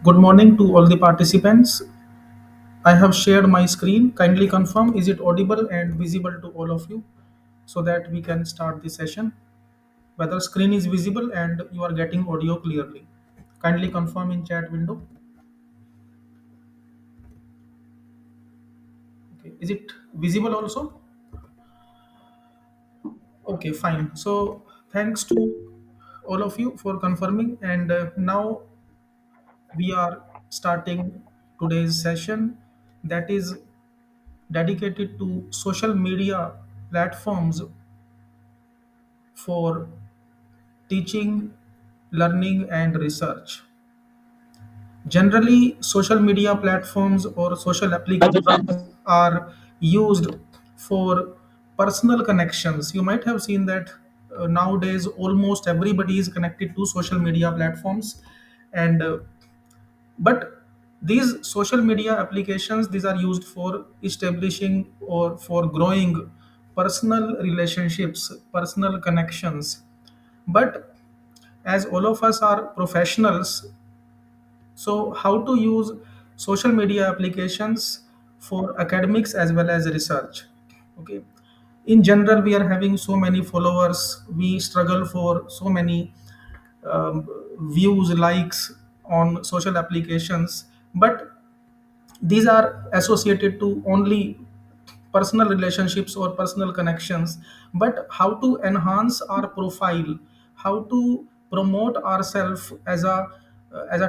Good morning to all the participants. I have shared my screen. Kindly confirm is it audible and visible to all of you so that we can start the session. Whether screen is visible and you are getting audio clearly. Kindly confirm in chat window. Okay. Is it visible also? Okay, fine. So thanks to all of you for confirming and now we are starting today's session that is dedicated to social media platforms for teaching, learning, and research. Generally, social media platforms or social applications are used for personal connections. You might have seen that nowadays almost everybody is connected to social media platforms, and but these social media applications these are used for establishing or for growing personal relationships, personal connections. But as all of us are professionals, so how to use social media applications for academics as well as research? Okay, in general we are having so many followers, we struggle for so many um, views, likes on social applications, but these are associated to only personal relationships or personal connections. But how to enhance our profile, how to promote ourselves as a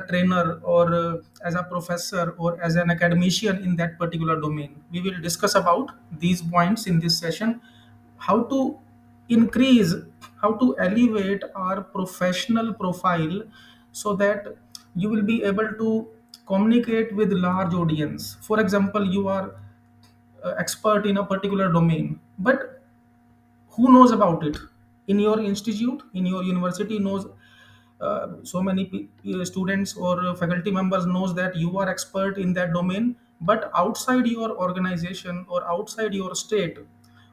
trainer or as a professor or as an academician in that particular domain, we will discuss about these points in this session. How to increase, how to elevate our professional profile so that you will be able to communicate with large audience. For example, you are expert in a particular domain, but who knows about it? In your institute, in your university knows so many students or faculty members knows that you are expert in that domain, but outside your organization or outside your state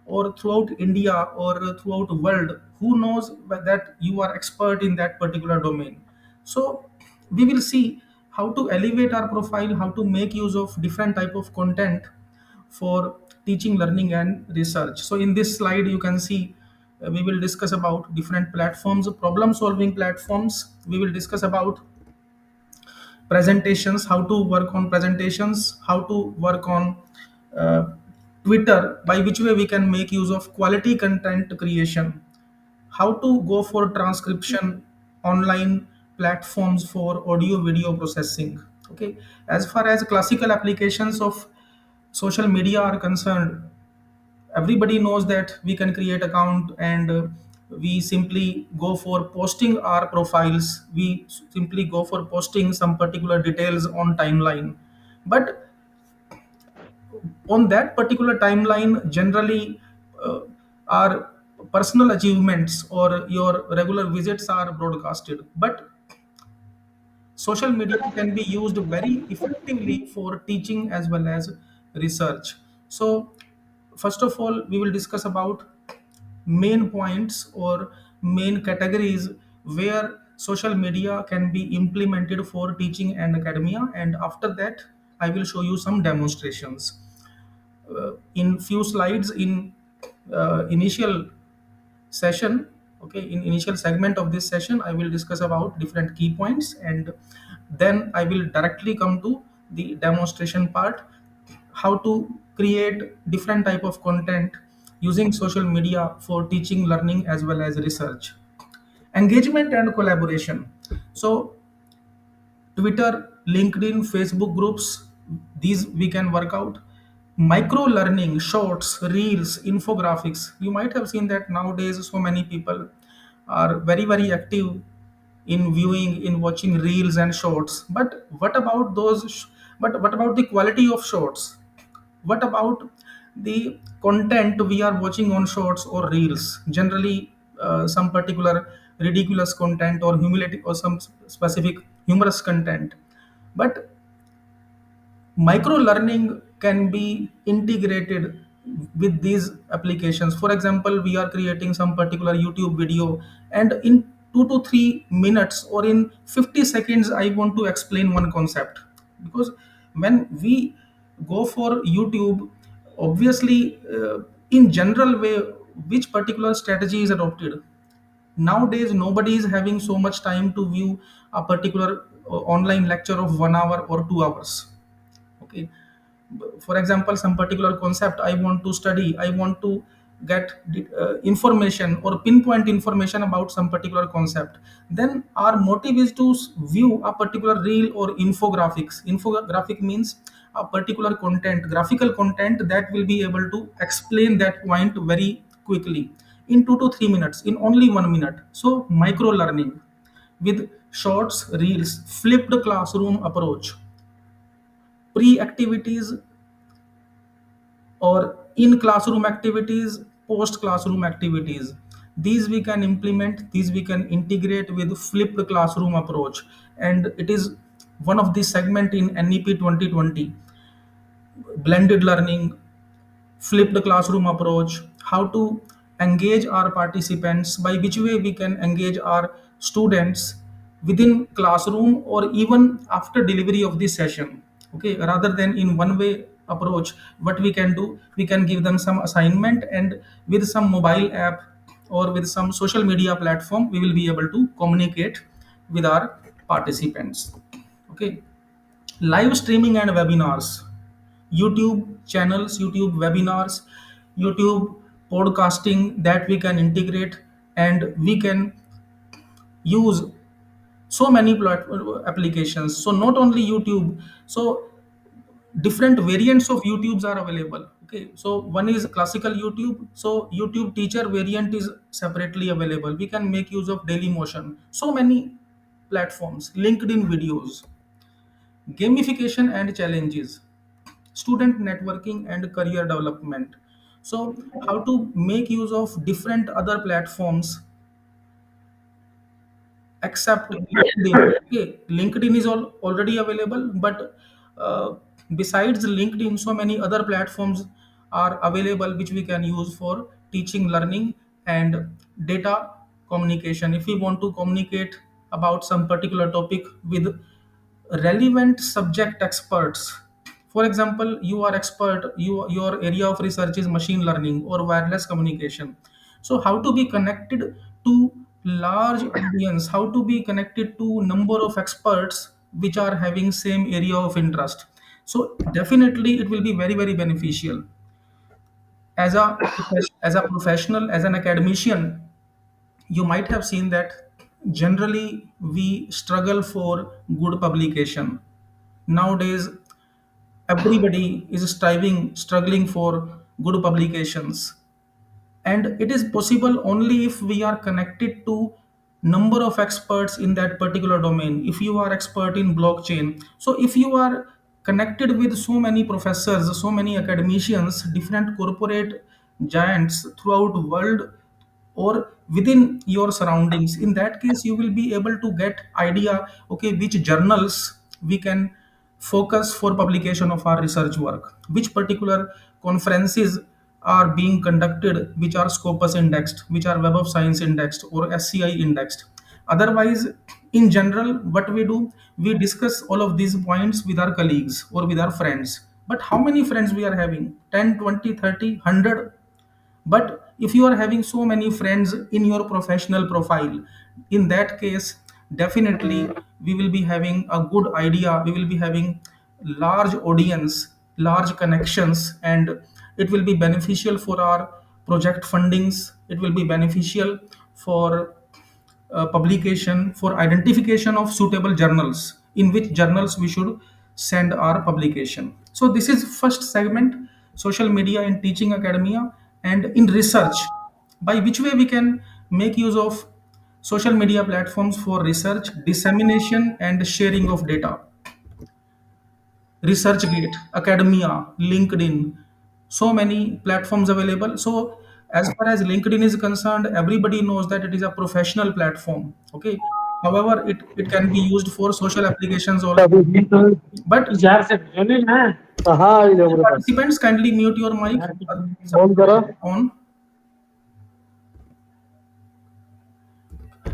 or throughout India or throughout world, who knows that you are expert in that particular domain? So we will see how to elevate our profile, how to make use of different type of content for teaching, learning, and research. So in this slide, you can see we will discuss about different platforms, problem solving platforms. We will discuss about presentations, how to work on presentations, how to work on uh, Twitter, by which way we can make use of quality content creation, how to go for transcription, online platforms for audio video processing. Okay, as far as classical applications of social media are concerned, everybody knows that we can create account and we simply go for posting our profiles, we simply go for posting some particular details on timeline. But on that particular timeline, generally our personal achievements or your regular visits are broadcasted. But social media can be used very effectively for teaching as well as research. So first of all, we will discuss about main points or main categories where social media can be implemented for teaching and academia, and after that I will show you some demonstrations in few slides in initial session. Okay, in initial segment of this session I will discuss about different key points, and then I will directly come to the demonstration part, how to create different type of content using social media for teaching, learning, as well as research. Engagement and collaboration. So Twitter, LinkedIn, Facebook groups, these we can work out. Micro learning, shorts, reels, infographics. You might have seen that nowadays so many people are very active in viewing, in watching reels and shorts. But what about but what about the quality of shorts? What about the content we are watching on shorts or reels? Generally, some particular ridiculous content or humiliating or some specific humorous content. But micro learning can be integrated with these applications. For example, we are creating some particular YouTube video, and in 2 to 3 minutes or in 50 seconds I want to explain one concept. Because when we go for YouTube, obviously, in general way, which particular strategy is adopted nowadays, nobody is having so much time to view a particular online lecture of 1 hour or 2 hours. Okay, for example, some particular concept I want to study, I want to get information or pinpoint information about some particular concept, then our motive is to view a particular reel or infographics. Infographic means a particular content, graphical content that will be able to explain that point very quickly in 2 to 3 minutes, in only 1 minute. So micro learning with shorts, reels, flipped classroom approach, pre activities or in classroom activities, post classroom activities. These we can implement, these we can integrate with flipped classroom approach. And it is one of the segment in NEP 2020, blended learning, flipped classroom approach, how to engage our participants, by which way we can engage our students within classroom or even after delivery of the session. Okay, rather than in one way approach, what we can do, we can give them some assignment, and with some mobile app or with some social media platform, we will be able to communicate with our participants. Okay, live streaming and webinars, YouTube channels, YouTube webinars, YouTube podcasting that we can integrate, and we can use so many applications. So not only YouTube, so different variants of YouTubes are available. Okay, so one is classical YouTube, so YouTube teacher variant is separately available. We can make use of Daily Motion, so many platforms, LinkedIn videos, gamification and challenges, student networking and career development. So how to make use of different other platforms except LinkedIn. Okay, LinkedIn is already available, but besides LinkedIn, so many other platforms are available which we can use for teaching, learning, and data communication. If we want to communicate about some particular topic with relevant subject experts, for example, you are expert, your area of research is machine learning or wireless communication. So how to be connected to large audience, how to be connected to number of experts which are having same area of interest. So definitely it will be very very beneficial. As a professional, as an academician, you might have seen that generally we struggle for good publication. Nowadays, everybody is struggling for good publications, and it is possible only if we are connected to number of experts in that particular domain. If you are expert in blockchain, so if you are connected with so many professors, so many academicians, different corporate giants throughout the world or within your surroundings, in that case you will be able to get idea, okay, which journals we can focus for publication of our research work, which particular conferences are being conducted which are Scopus indexed, which are Web of Science indexed or SCI indexed. Otherwise, in general, what we do, we discuss all of these points with our colleagues or with our friends. But how many friends we are having? 10, 20, 30, 100? But if you are having so many friends in your professional profile, in that case, definitely we will be having a good idea, we will be having large audience, large connections, and it will be beneficial for our project fundings, it will be beneficial for publication, for identification of suitable journals, in which journals we should send our publication. So this is first segment, social media in teaching academia and in research, by which way we can make use of social media platforms for research dissemination and sharing of data. ResearchGate, Academia, LinkedIn, so many platforms available. So as far as LinkedIn is concerned, everybody knows that it is a professional platform. Okay. However, it can be used for social applications also. अभी तो But यार से नहीं ना कहाँ आई है मेरे पास participants, kindly mute your mic. यार Uh, फोन करो on.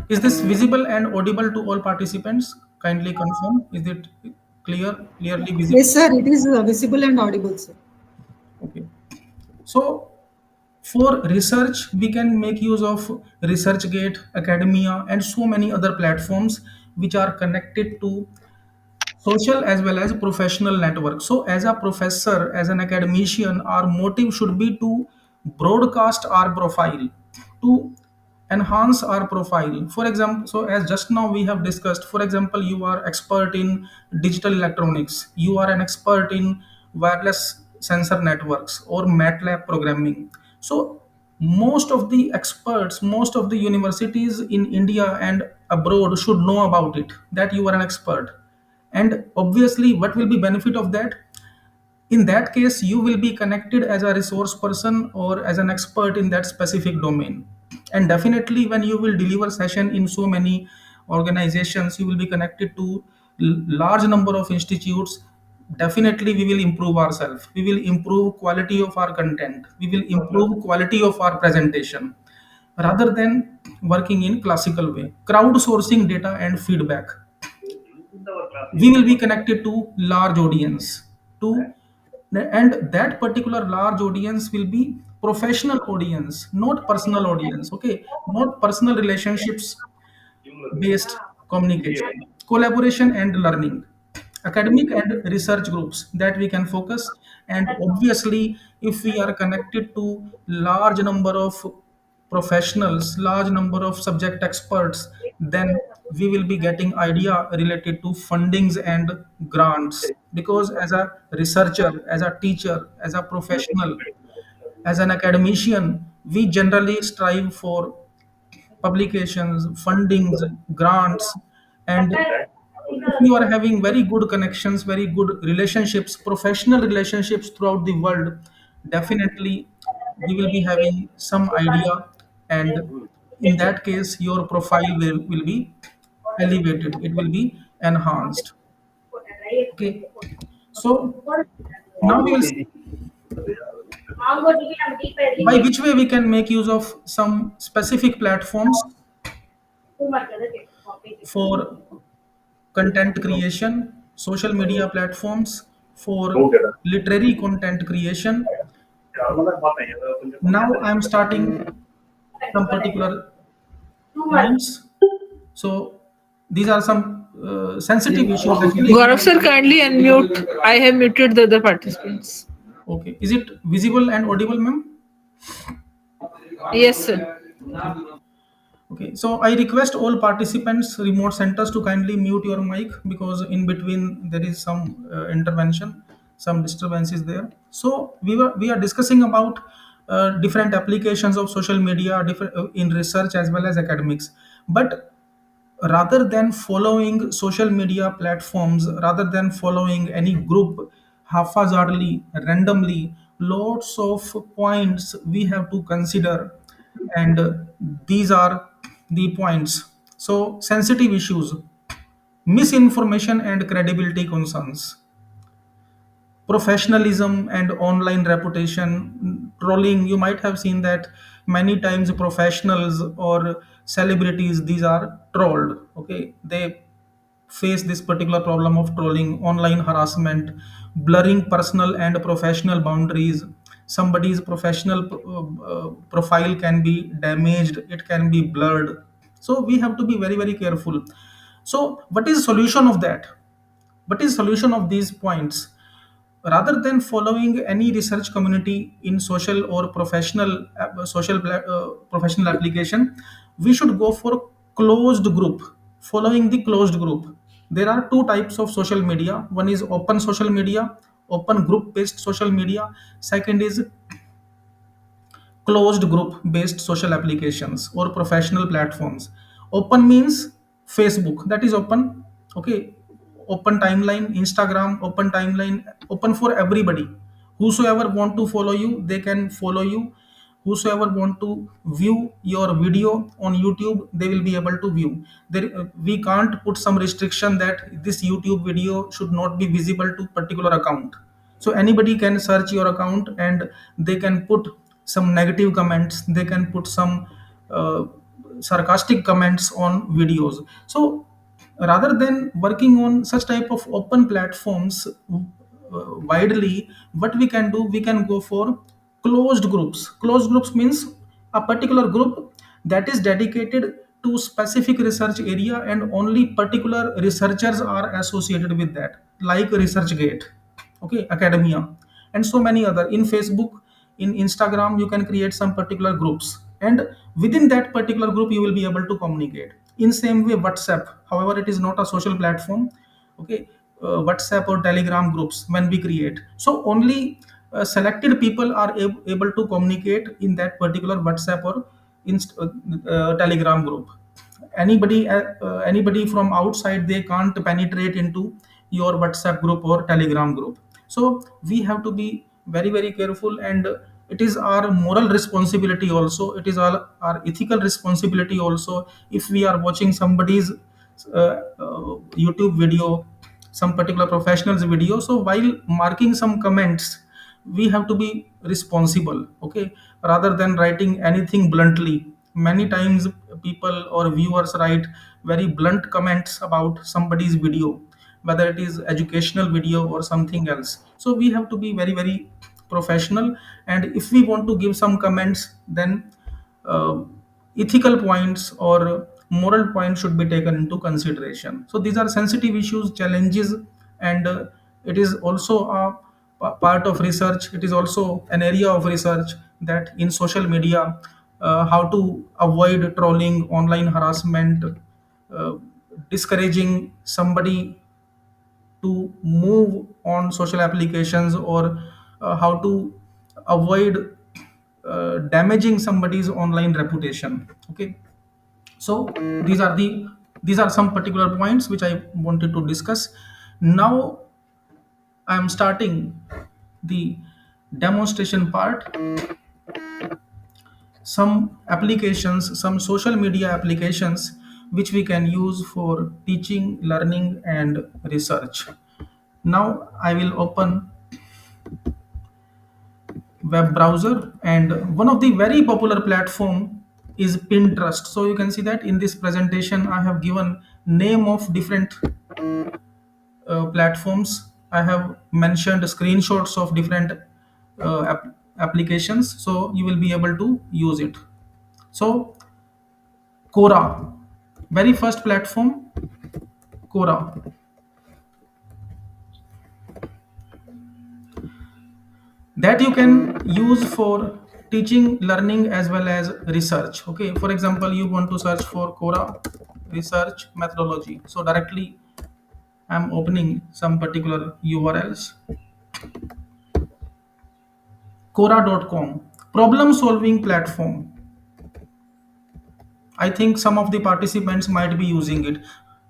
Is this visible and audible to all participants? Kindly confirm. Is it clearly visible? Yes, sir. It is visible and audible, sir. Okay. So for research, we can make use of ResearchGate, Academia, and so many other platforms which are connected to social as well as professional network. So as a professor, as an academician, our motive should be to broadcast our profile, to enhance our profile. For example, so as just now we have discussed, for example, you are expert in digital electronics, you are an expert in wireless sensor networks or MATLAB programming. So most of the experts, most of the universities in India and abroad should know about it, that you are an expert. And obviously what will be benefit of that? In that case you will be connected as a resource person or as an expert in that specific domain. And definitely when you will deliver session in so many organizations, you will be connected to large number of institutes. Definitely we will improve ourselves, we will improve quality of our content, we will improve quality of our presentation, rather than working in classical way. Crowdsourcing data and feedback, we will be connected to large audience, to and that particular large audience will be professional audience, not personal audience. Okay, not personal relationships based communication, collaboration and learning, academic and research groups that we can focus. And obviously if we are connected to large number of professionals, large number of subject experts, then we will be getting idea related to fundings and grants. Because as a researcher, as a teacher, as a professional, as an academician, we generally strive for publications, fundings, grants, and if you are having very good connections, very good relationships, professional relationships throughout the world, definitely you will be having some idea, and in that case, your profile will be elevated, it will be enhanced. Okay, so now we will see by which way we can make use of some specific platforms for content creation, social media platforms for literary content creation. Now I am starting some particular points. So these are some sensitive issues that we Gaurav sir, kindly unmute. I have muted the other participants. okay. Is it visible and audible, ma'am? Yes, sir. Okay, so I request all participants, remote centers to kindly mute your mic because in between there is some intervention, some disturbances there. So we are discussing about different applications of social media, different in research as well as academics. But rather than following social media platforms, rather than following any group haphazardly, randomly, lots of points we have to consider, and these are the points. So, sensitive issues, misinformation and credibility concerns, professionalism and online reputation, trolling. You might have seen that many times professionals or celebrities, these are trolled. Okay, they face this particular problem of trolling, online harassment, blurring personal and professional boundaries. Somebody's professional profile can be damaged, it can be blurred. So we have to be very very careful. So what is solution of that? What is solution of these points? Rather than following any research community in social or professional application, we should go for closed group. Following the closed group, there are two types of social media. One is open social media, open group based social media. Second is closed group based social applications or professional platforms. Open means Facebook, that is open. Okay, open timeline, Instagram open timeline, open for everybody. Whosoever want to follow you, they can follow you. Whosoever want to view your video on YouTube, they will be able to view there. We can't put some restriction that this YouTube video should not be visible to particular account. So anybody can search your account and they can put some negative comments, they can put some uh, sarcastic comments on videos. So rather than working on such type of open platforms widely, what we can do, we can go for closed groups. Closed groups means a particular group that is dedicated to specific research area, and only particular researchers are associated with that, like researchgate, okay, academia, and so many other. In Facebook, in Instagram, you can create some particular groups, and within that particular group you will be able to communicate. In same way, WhatsApp, however it is not a social platform, okay, WhatsApp or Telegram groups, when we create, so only selected people are able to communicate in that particular WhatsApp or Telegram group. Anybody from outside, they can't penetrate into your WhatsApp group or Telegram group. So we have to be very very careful, and it is our moral responsibility also, it is our ethical responsibility also. If we are watching somebody's YouTube video, some particular professional's video, so while marking some comments, we have to be responsible, okay, rather than writing anything bluntly. Many times people or viewers write very blunt comments about somebody's video, whether it is educational video or something else. So we have to be very very professional, and if we want to give some comments, then uh, ethical points or moral points should be taken into consideration. So these are sensitive issues, challenges, and it is also a part of research. It is also an area of research, that in social media, how to avoid trolling, online harassment, uh, discouraging somebody to move on social applications, or how to avoid damaging somebody's online reputation, okay. So these are some particular points which I wanted to discuss. Now I am starting the demonstration part. Some applications, some social media applications which we can use for teaching, learning, and research. Now I will open web browser, and one of the very popular platform is Pinterest. So you can see that in this presentation I have given name of different platforms. I have mentioned screenshots of different applications, so you will be able to use it. So Quora, very first platform, Quora, that you can use for teaching, learning, as well as research, okay. For example, you want to search for Quora research methodology, so directly I'm opening some particular URLs. Quora.com, problem solving platform. I think some of the participants might be using it.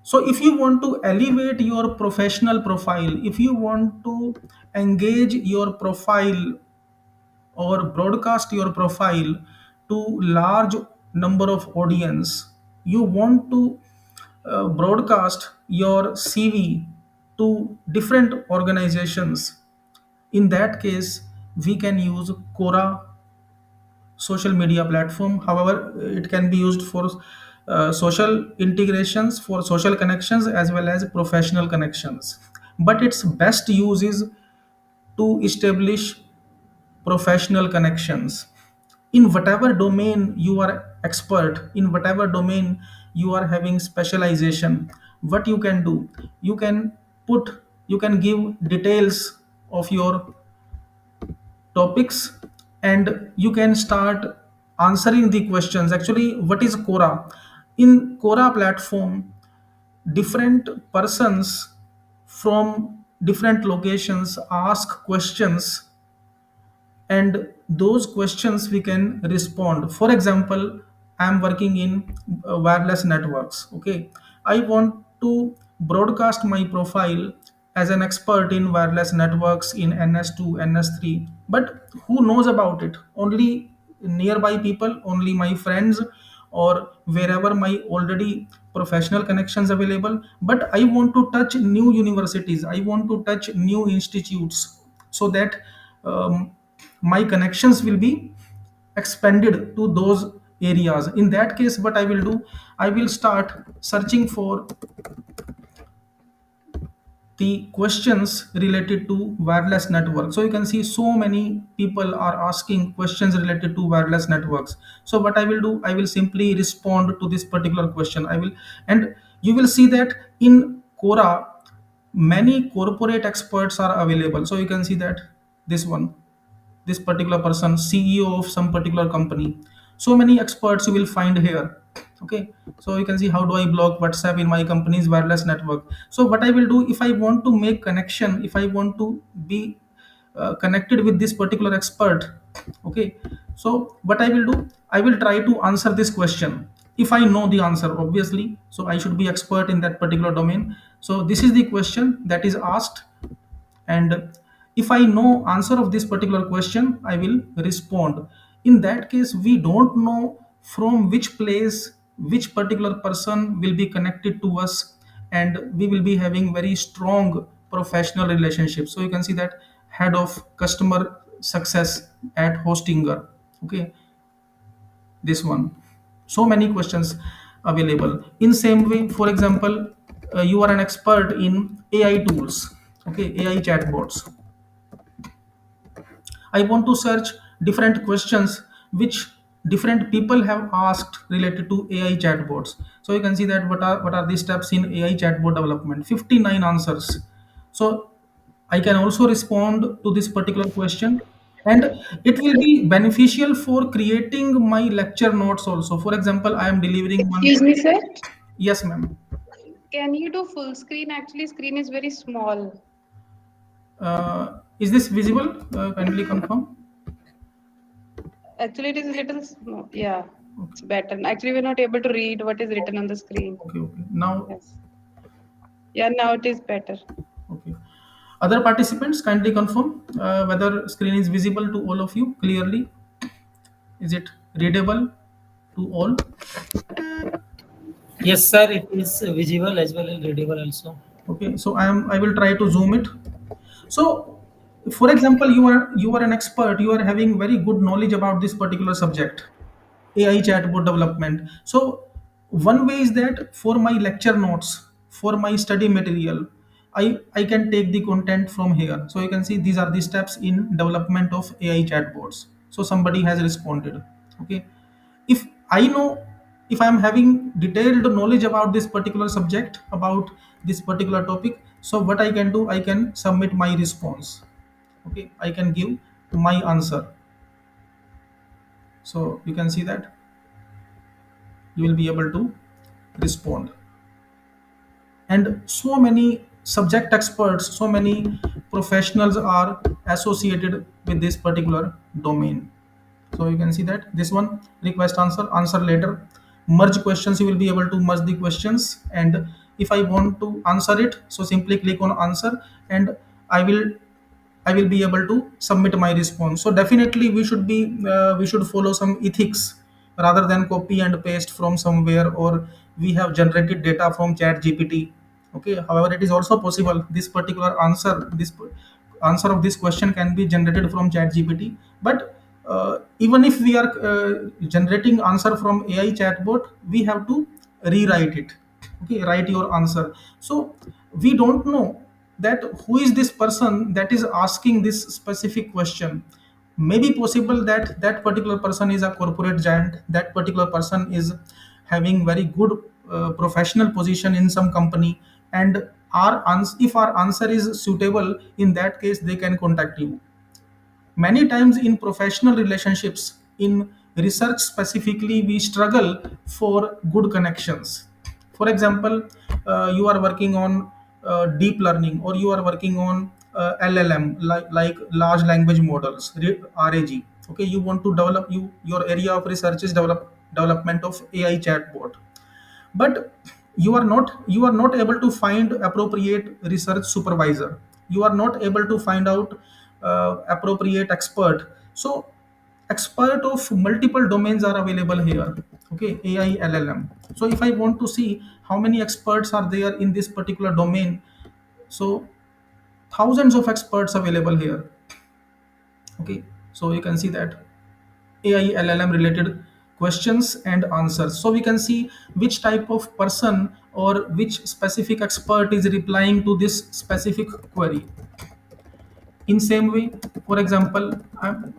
So if you want to elevate your professional profile, if you want to engage your profile or broadcast your profile to large number of audience, you want to broadcast your CV to different organizations, in that case we can use Quora social media platform. However, it can be used for social integrations, for social connections, as well as professional connections, but its best use is to establish professional connections in whatever domain you are expert, in whatever domain you are having specialization. What you can do, you can put, you can give details of your topics, and you can start answering the questions. Actually, what is Quora? In Quora platform, different persons from different locations ask questions, and those questions we can respond. For example, I am working in wireless networks, okay. I want to broadcast my profile as an expert in wireless networks in NS2, NS3, but who knows about it? Only nearby people, only my friends, or wherever my already professional connections available. But I want to touch new universities, I want to touch new institutes, so that um, my connections will be expanded to those areas. In that case, what I will do, I will start searching for the questions related to wireless network. So you can see so many people are asking questions related to wireless networks. So what I will do, I will simply respond to this particular question. I will, and you will see that in Quora many corporate experts are available. So you can see that this one, this particular person, CEO of some particular company. So many experts you will find here. Okay, so you can see how do I block WhatsApp in my company's wireless network. So what I will do, if I want to make connection, if I want to be connected with this particular expert, okay, so what I will do, I will try to answer this question if I know the answer, obviously. So I should be expert in that particular domain. So this is the question that is asked, and if I know answer of this particular question, I will respond. In that case, we don't know from which place which particular person will be connected to us, and we will be having very strong professional relationship. So you can see that head of customer success at Hostinger. Okay, this one, so many questions available. In same way, for example, you are an expert in AI tools, okay, AI chatbots. I want to search different questions which different people have asked related to AI chatbots. So you can see that what are the steps in AI chatbot development. 59 answers. So I can also respond to this particular question, and it will be beneficial for creating my lecture notes also. For example, I am delivering one. Excuse me, sir. Yes, ma'am. Can you do full screen? Actually, screen is very small. Is this visible? Kindly confirm. Actually, it is a little small. Yeah, it's better. Actually, we're not able to read what is written on the screen. Okay, okay. Now, Yes. Yeah, now it is better. okay. Other participants, kindly confirm whether screen is visible to all of you clearly. Is it readable to all? Yes, sir. It is visible as well as readable also. Okay, so I will try to zoom it. So, for example, you are an expert. You are having very good knowledge about this particular subject, AI chatbot development. So one way is that for my lecture notes, for my study material, I can take the content from here. So you can see these are the steps in development of AI chatbots. So somebody has responded. Okay, if I know, if I am having detailed knowledge about this particular subject, about this particular topic, so what I can do, I can submit my response. Okay, I can give my answer. So you can see that you will be able to respond. And so many subject experts, so many professionals are associated with this particular domain. So you can see that this one, request answer, answer later, merge questions. You will be able to merge the questions, and if I want to answer it, so simply click on answer, and i will I will be able to submit my response. So definitely we should follow some ethics rather than copy and paste from somewhere, or we have generated data from chat GPT. Okay, however, it is also possible this particular answer, answer of this question can be generated from chat GPT. But even if we are generating answer from AI chatbot, we have to rewrite it. Okay, write your answer. So we don't know that who is this person that is asking this specific question. Maybe possible that that particular person is a corporate giant, that particular person is having very good professional position in some company, and if our answer is suitable, in that case they can contact you. Many times in professional relationships, in research specifically, we struggle for good connections. For example, you are working on deep learning, or you are working on LLM, like large language models, RAG. Okay, you want to develop, your area of research is development of AI chatbot, but you are not able to find appropriate research supervisor. You are not able to find out appropriate expert. So expert of multiple domains are available here. Okay, AI LLM. So if I want to see how many experts are there in this particular domain, so thousands of experts available here. Okay, so you can see that AI LLM related questions and answers. So we can see which type of person or which specific expert is replying to this specific query. In same way, for example,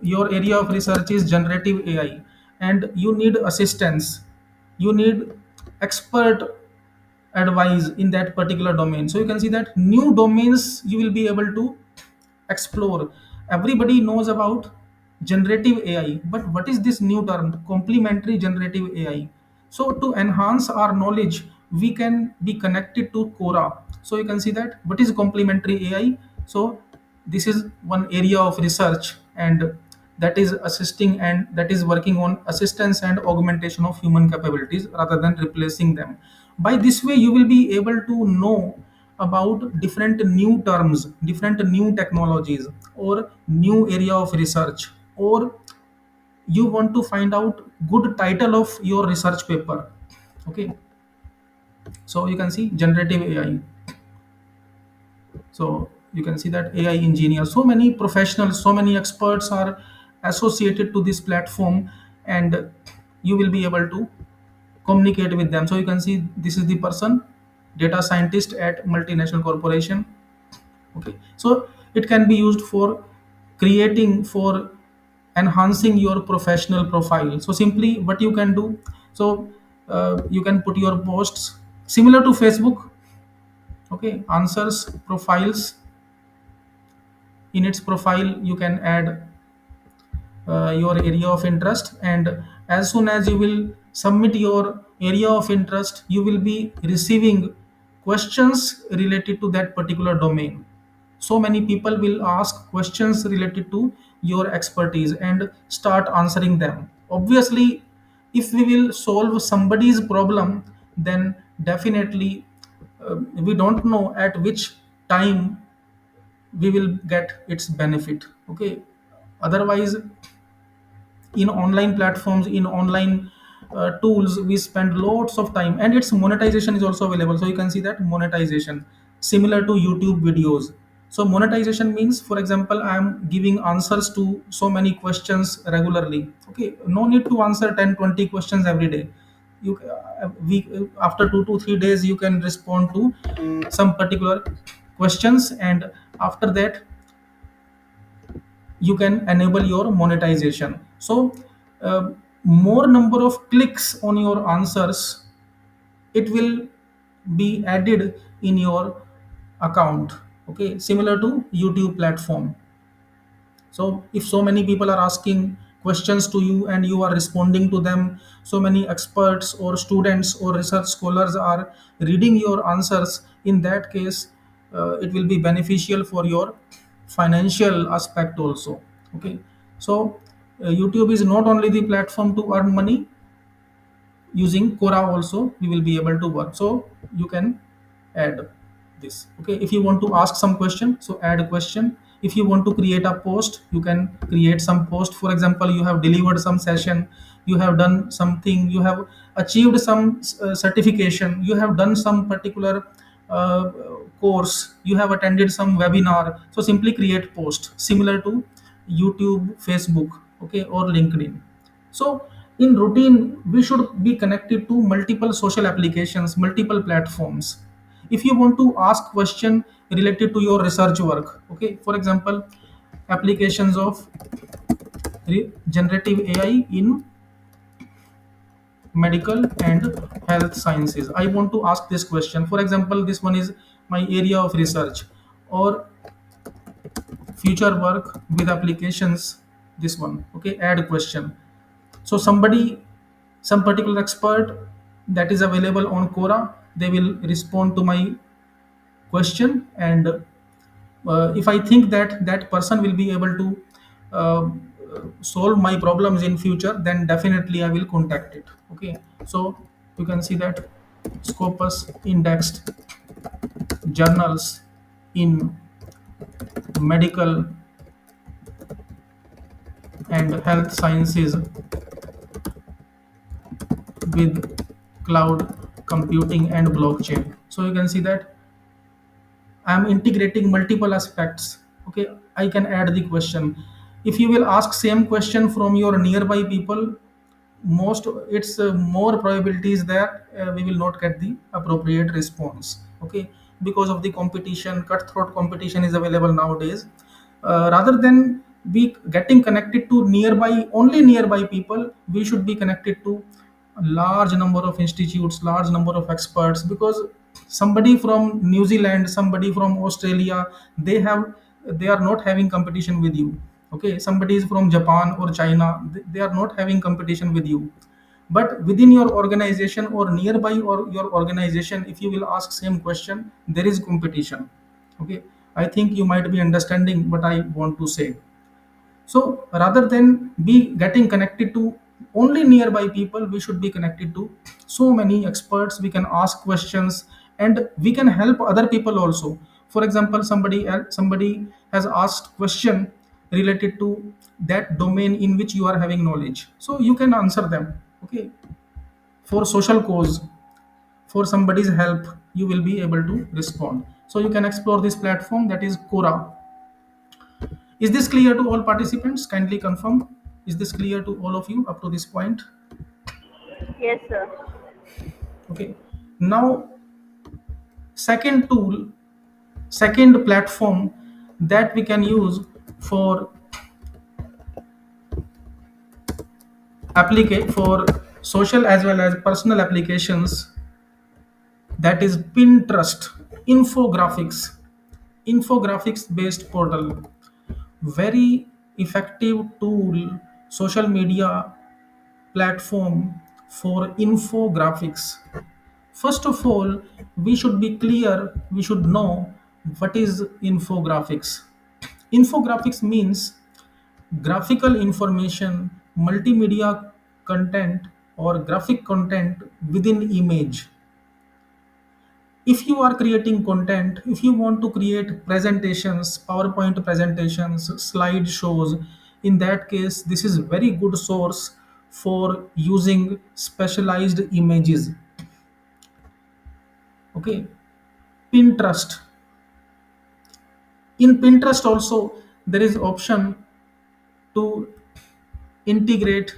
your area of research is generative AI, and you need assistance, you need expert advice in that particular domain. So you can see that new domains you will be able to explore. Everybody knows about generative AI, but what is this new term, complementary generative AI? So to enhance our knowledge, we can be connected to Quora. So you can see that what is complementary AI. So this is one area of research, and that is assisting and that is working on assistance and augmentation of human capabilities rather than replacing them. By this way, you will be able to know about different new terms, different new technologies, or new area of research, or you want to find out good title of your research paper. Okay, so you can see generative AI. So you can see that AI engineer, so many professionals, so many experts are associated to this platform, and you will be able to communicate with them. So you can see this is the person, data scientist at multinational corporation. Okay, so it can be used for creating, for enhancing your professional profile. So simply what you can do, so you can put your posts similar to Facebook. Okay, answers profiles. In its profile you can add your area of interest, and as soon as you will submit your area of interest, you will be receiving questions related to that particular domain. So many people will ask questions related to your expertise and start answering them. Obviously, if we will solve somebody's problem, then definitely we don't know at which time we will get its benefit. Okay, otherwise, in online platforms, in online tools, we spend lots of time, and its monetization is also available. So you can see that monetization similar to YouTube videos. So monetization means, for example, I am giving answers to so many questions regularly. Okay, no need to answer 10, 20 questions every day. You we After 2 to 3 days you can respond to some particular questions, and after that you can enable your monetization. So more number of clicks on your answers, it will be added in your account. Okay, similar to YouTube platform. So if so many people are asking questions to you and you are responding to them, so many experts or students or research scholars are reading your answers, in that case it will be beneficial for your financial aspect also. Okay, so YouTube is not only the platform to earn money. Using Quora also you will be able to work. So you can add this. Okay, if you want to ask some question, so add a question. If you want to create a post, you can create some post. For example, you have delivered some session, you have done something, you have achieved some certification, you have done some particular uh, course, you have attended some webinar. So simply create post similar to YouTube, Facebook, okay, or LinkedIn. So in routine, we should be connected to multiple social applications, multiple platforms. If you want to ask question related to your research work, okay, for example, applications of generative AI in medical and health sciences. I want to ask this question. For example, this one is my area of research, or future work with applications. This one, okay, add question. So somebody, some particular expert that is available on Quora, they will respond to my question, and if I think that that person will be able to uh, solve my problems in future, then definitely I will contact it. Okay, so you can see that Scopus indexed journals in medical and health sciences with cloud computing and blockchain. So you can see that I am integrating multiple aspects. Okay, I can add the question. If you will ask same question from your nearby people, most it's more probabilities that we will not get the appropriate response. Okay, because of the competition, cutthroat competition is available nowadays. Rather than be getting connected to nearby, only nearby people, we should be connected to a large number of institutes, large number of experts, because somebody from New Zealand, somebody from Australia, they are not having competition with you. Okay, somebody is from Japan or China, they are not having competition with you. But within your organization or nearby or your organization, if you will ask same question, there is competition. Okay, I think you might be understanding what I want to say. So rather than be getting connected to only nearby people, we should be connected to so many experts. We can ask questions and we can help other people also. For example, somebody has asked question related to that domain in which you are having knowledge. So you can answer them. Okay, for social cause, for somebody's help, you will be able to respond. So you can explore this platform, that is Quora. Is this clear to all participants? Kindly confirm. Is this clear to all of you up to this point? Yes, sir. Okay. Now, second tool, second platform that we can use for for social as well as personal applications, that is Pinterest. Infographics, infographics based portal, very effective tool, social media platform for infographics. First of all, we should be clear, we should know what is infographics. Infographics means graphical information, multimedia content, or graphic content within image. If you are creating content, if you want to create presentations, PowerPoint presentations, slide shows, in that case this is very good source for using specialized images. Okay, Pinterest. In Pinterest also there is option to integrate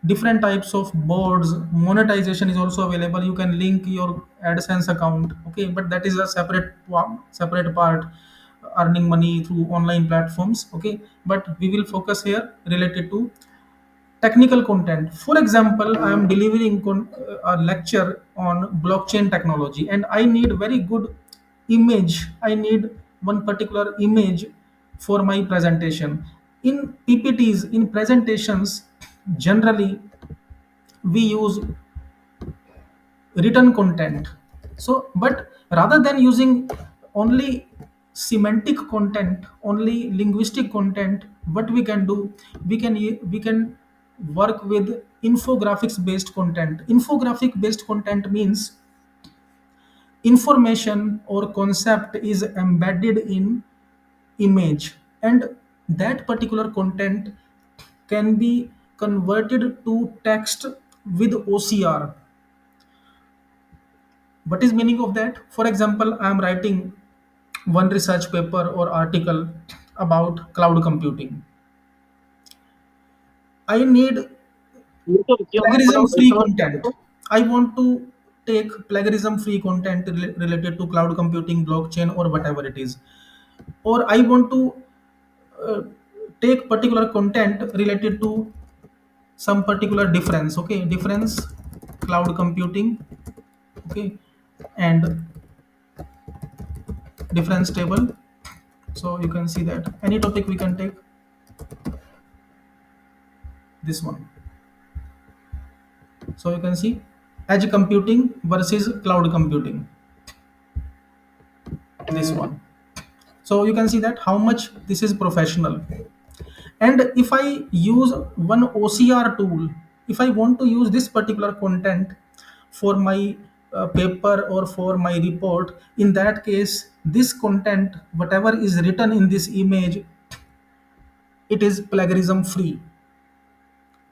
different types of boards. Monetization is also available, you can link your AdSense account. Okay, but that is a separate part, earning money through online platforms. Okay, but we will focus here related to technical content. For example, I am delivering a lecture on blockchain technology and I need very good image, I need one particular image for my presentation. In PPTs, in presentations, generally we use written content. So but rather than using only semantic content, only linguistic content, what we can do, we can work with infographics based content. Infographic based content means information or concept is embedded in image, and that particular content can be converted to text with OCR. What is meaning of that? For example, I am writing one research paper or article about cloud computing. I need plagiarism free content. I want to take plagiarism free content related to cloud computing, blockchain, or whatever it is. Or I want to uh, take particular content related to some particular difference. Okay, difference, cloud computing. Okay, and difference table. So you can see that any topic we can take, this one. So you can see edge computing versus cloud computing, this one. So you can see that how much this is professional. And if I use one OCR tool, if I want to use this particular content for my paper or for my report, in that case this content, whatever is written in this image, it is plagiarism free.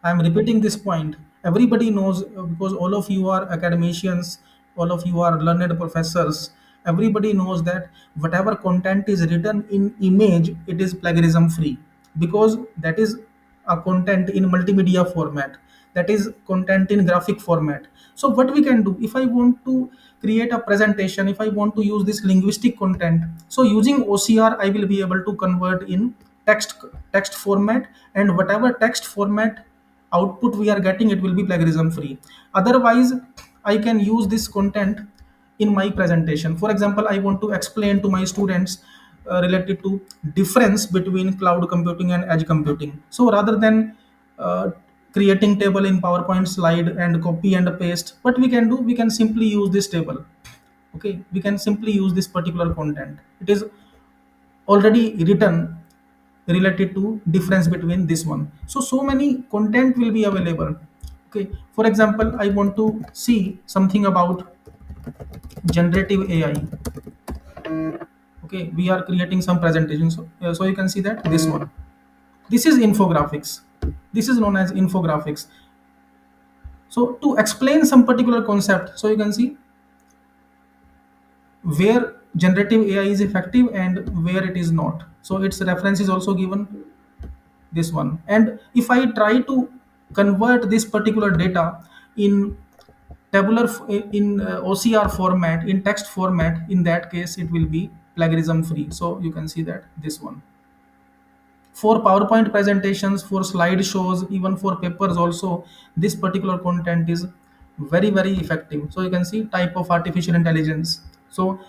I'm repeating this point. Everybody knows, because all of you are academicians, all of you are learned professors. Everybody knows that whatever content is written in image, it is plagiarism free, because that is a content in multimedia format. that is content in graphic format. So what we can do, if I want to create a presentation, if I want to use this linguistic content, so using OCR I will be able to convert in text format, and whatever text format output we are getting, it will be plagiarism free. Otherwise I can use this content in my presentation. For example, I want to explain to my students related to difference between cloud computing and edge computing. So rather than uh, creating table in PowerPoint slide and copy and paste, what we can do, we can simply use this table. Okay, we can simply use this particular content. It is already written related to difference between this one. So many content will be available. Okay, for example, I want to see something about generative AI. Okay, we are creating some presentations, so you can see that this one, this is infographics, this is known as infographics. So to explain some particular concept, so you can see where generative AI is effective and where it is not. So its reference is also given, this one. And if I try to convert this particular data in in OCR format, in text format, in that case it will be plagiarism free. So you can see that this one, for PowerPoint presentations, for slideshows, even for papers also, this particular content is very effective. So you can see type of artificial intelligence. So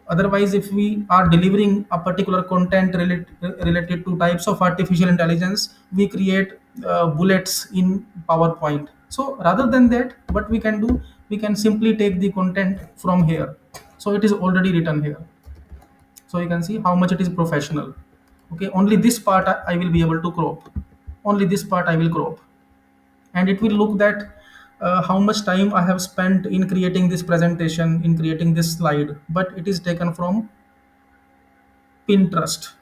otherwise, if we are delivering a particular content related to types of artificial intelligence, we create bullets in PowerPoint. So rather than that, what we can do, we can simply take the content from here. So it is already written here. So you can see how much it is professional. Okay, only this part I will be able to crop, only this part I will crop, and it will look that how much time I have spent in creating this presentation, in creating this slide, but it is taken from Pinterest.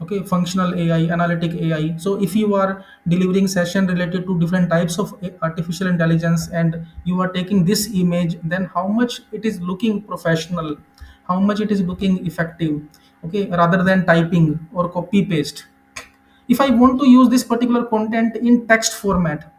Okay, functional AI, analytic AI. So if you are delivering session related to different types of artificial intelligence and you are taking this image, then how much it is looking professional, how much it is looking effective. Okay, rather than typing or copy paste. If I want to use this particular content in text format,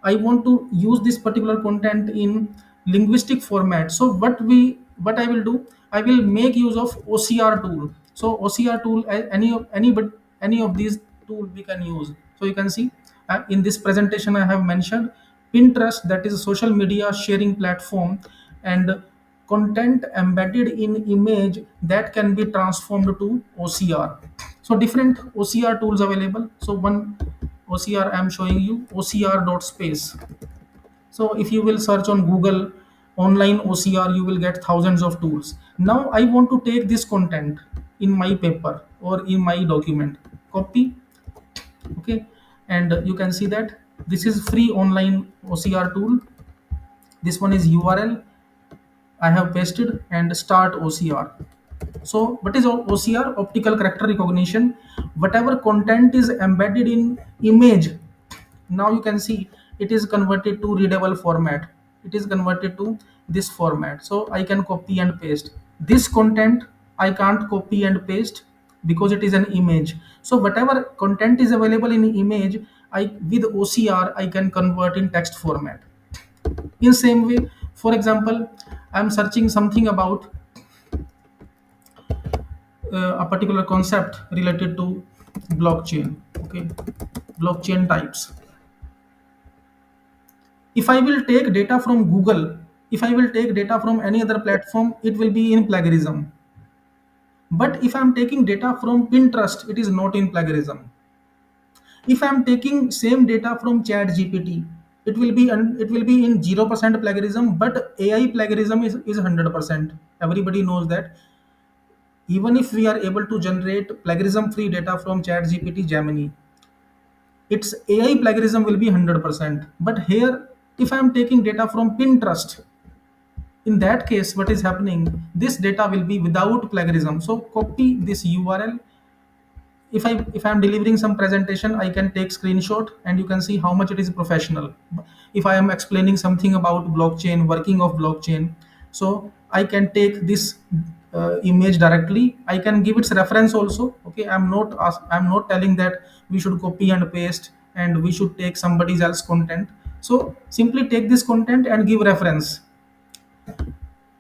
I want to use this particular content in linguistic format. So what I will do, I will make use of OCR tool. So OCR tool, any of these tool we can use. So you can see in this presentation I have mentioned Pinterest, that is a social media sharing platform, and content embedded in image that can be transformed to OCR. So different OCR tools available. So one OCR I am showing you, OCR.space. So if you will search on Google online OCR, you will get thousands of tools. Now I want to take this content in my paper or in my document, copy. Okay, and you can see that this is free online OCR tool. This one is URL I have pasted, and start OCR. So what is OCR? Optical character recognition. Whatever content is embedded in image, now you can see it is converted to readable format. It is converted to this format. So I can copy and paste. This content I can't copy and paste because it is an image. So whatever content is available in image, I with OCR I can convert in text format. In same way, for example, I am searching something about a particular concept related to blockchain. Okay, blockchain types. If I will take data from Google, if I will take data from any other platform, it will be in plagiarism. But if I'm taking data from Pinterest, it is not in plagiarism. If I'm taking same data from Chat GPT, it will be in 0% plagiarism, but AI plagiarism is 100%. Everybody knows that. Even if we are able to generate plagiarism free data from Chat GPT Gemini, its AI plagiarism will be 100%. But here, if I am taking data from Pinterest, in that case, what is happening? This data will be without plagiarism. So copy this URL. If I'm delivering some presentation, I can take screenshot and you can see how much it is professional. If I am explaining something about blockchain, working of blockchain, so I can take this image directly. I can give its reference also. Okay, I'm not telling that we should copy and paste and we should take somebody else content. So simply take this content and give reference.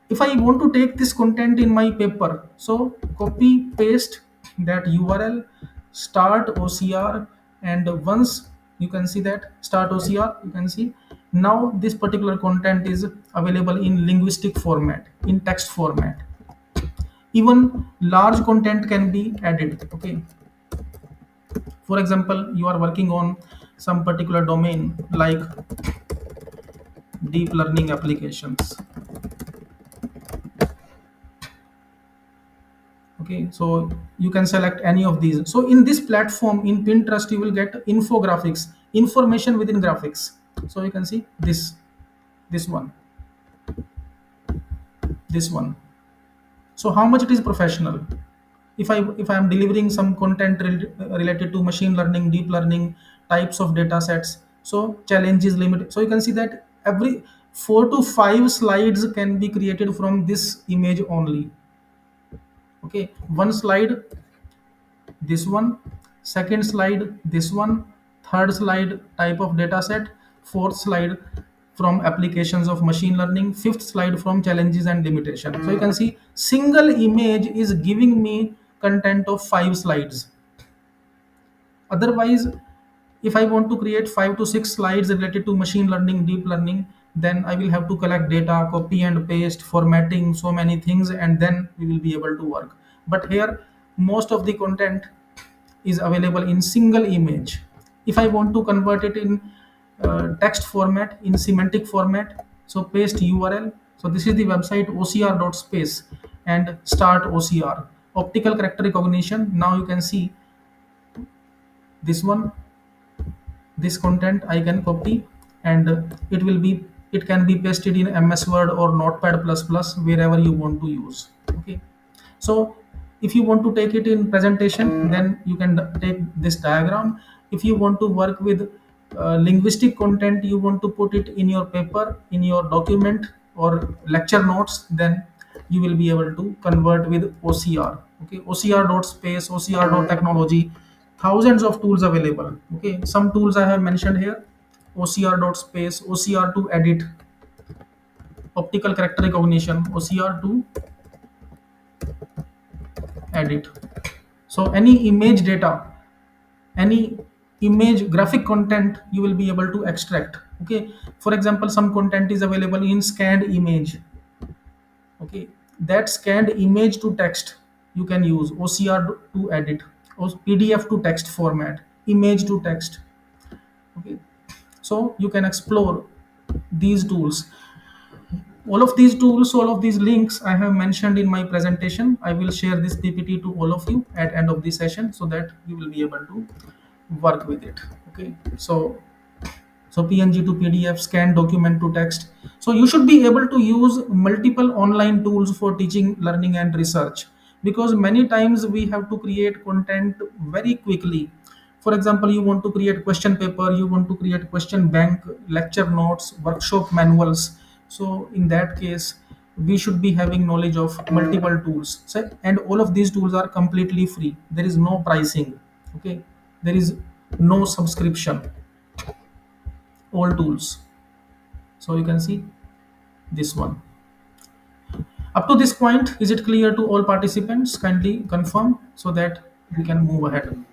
If I want to take this content in my paper, so copy paste that URL, start OCR, and once you can see that start OCR, you can see now this particular content is available in linguistic format, in text format. Even large content can be added. Okay, for example, you are working on some particular domain like deep learning applications. Okay, so you can select any of these. So in this platform, in Pinterest, you will get infographics, information within graphics. So you can see this one, this one. So how much it is professional? If I am delivering some content related to machine learning, deep learning types of data sets, so challenge is limited. So you can see that every 4 to 5 slides can be created from this image only. Okay, one slide, this one, second slide, this one, third slide, type of data set, fourth slide from applications of machine learning, fifth slide from challenges and limitations. So you can see single image is giving me content of 5 slides. Otherwise, if I want to create 5 to 6 slides related to machine learning, deep learning, then I will have to collect data, copy and paste, formatting, so many things, and then we will be able to work. But here, most of the content is available in single image. If I want to convert it in text format, in semantic format, so paste URL. So this is the website ocr.space and start OCR. Optical character recognition. Now you can see this one, this content I can copy, and it can be pasted in MS Word or Notepad plus plus, wherever you want to use. Okay, so if you want to take it in presentation, then you can take this diagram. If you want to work with linguistic content, you want to put it in your paper, in your document or lecture notes, then you will be able to convert with OCR. Okay, OCR.space, OCR.technology, thousands of tools available. Okay, some tools I have mentioned here: OCR.space, OCR to edit, optical character recognition, OCR to edit. So any image data, any image graphic content, you will be able to extract. Okay, for example, some content is available in scanned image. Okay, that scanned image to text you can use OCR to edit, or PDF to text format, image to text. Okay, so you can explore these tools. All of these tools, all of these links I have mentioned in my presentation. I will share this PPT to all of you at end of the session, so that you will be able to work with it. Okay, so PNG to PDF, scan document to text. So you should be able to use multiple online tools for teaching, learning and research, because many times we have to create content very quickly. For example, you want to create question paper, you want to create question bank, lecture notes, workshop manuals. So in that case, we should be having knowledge of multiple tools. So, and all of these tools are completely free. There is no pricing. Okay, there is no subscription, all tools. So you can see this one. Up to this point, is it clear to all participants? Kindly confirm so that we can move ahead.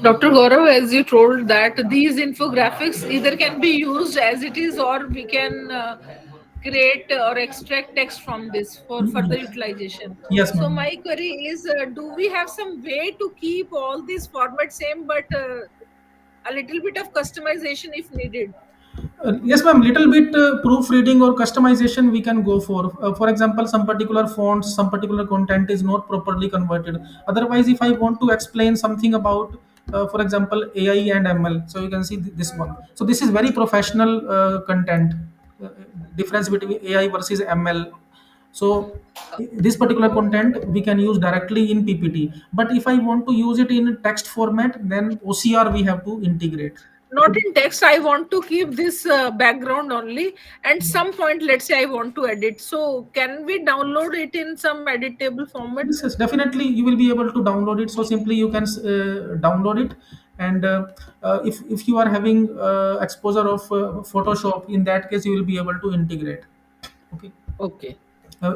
Dr. Gaurav, as you told that these infographics either can be used as it is, or we can create or extract text from this for further utilization. Yes, So ma'am. my query is, do we have some way to keep all these formats same, but a little bit of customization if needed? Yes, ma'am. Little bit proofreading or customization we can go for. For example, some particular fonts, some particular content is not properly converted. Otherwise, if I want to explain something about, for example, AI and ML, so you can see this one. So this is very professional content. Uh, Difference between AI versus ML. So this particular content we can use directly in PPT. But if I want to use it in text format, then OCR we have to integrate. Not in text. I want to keep this background only, and some point, let's say I want to edit. So can we download it in some editable format? Yes, yes, definitely you will be able to download it. So simply you can download it, And if you are having exposure of Photoshop, in that case you will be able to integrate. Okay. Okay.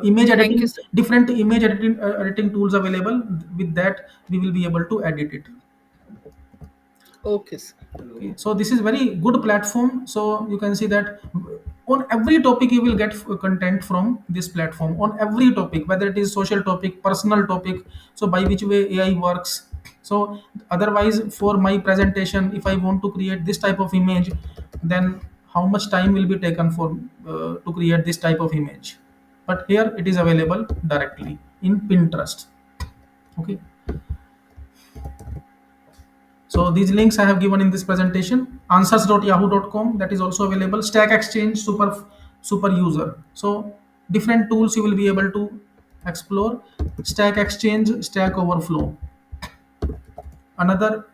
Image Thank you, editing, sir. different image editing tools available. With that we will be able to edit it. Okay, sir. Okay, so this is very good platform. So you can see that on every topic you will get content from this platform, on every topic, whether it is social topic, personal topic. So by which way AI works. So otherwise, for my presentation, if I want to create this type of image, then how much time will be taken for to create this type of image? But here it is available directly in Pinterest. Okay. So these links I have given in this presentation. Answers.yahoo.com, that is also available. Stack Exchange, super user. So different tools you will be able to explore. Stack Exchange, Stack Overflow. Another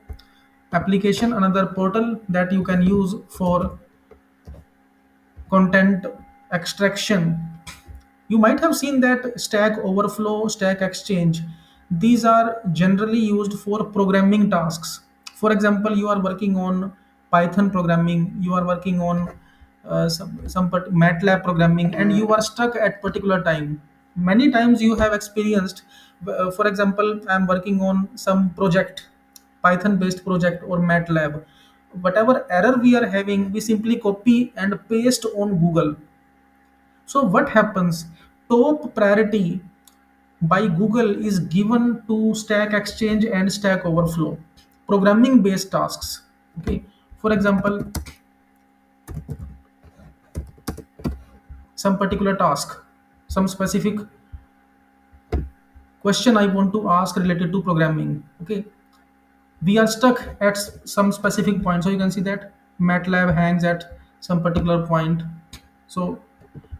application, another portal that you can use for content extraction. You might have seen that Stack Overflow, Stack Exchange, these are generally used for programming tasks. For example, you are working on Python programming, you are working on MATLAB programming, and you are stuck at particular time. Many times you have experienced, for example, I am working on some project, Python based project or MATLAB. Whatever error we are having, we simply copy and paste on Google. So what happens? Top priority by Google is given to Stack Exchange and Stack Overflow, programming based tasks. Okay. For example, some particular task, some specific question I want to ask related to programming. Okay. We are stuck at some specific point. So you can see that MATLAB hangs at some particular point. So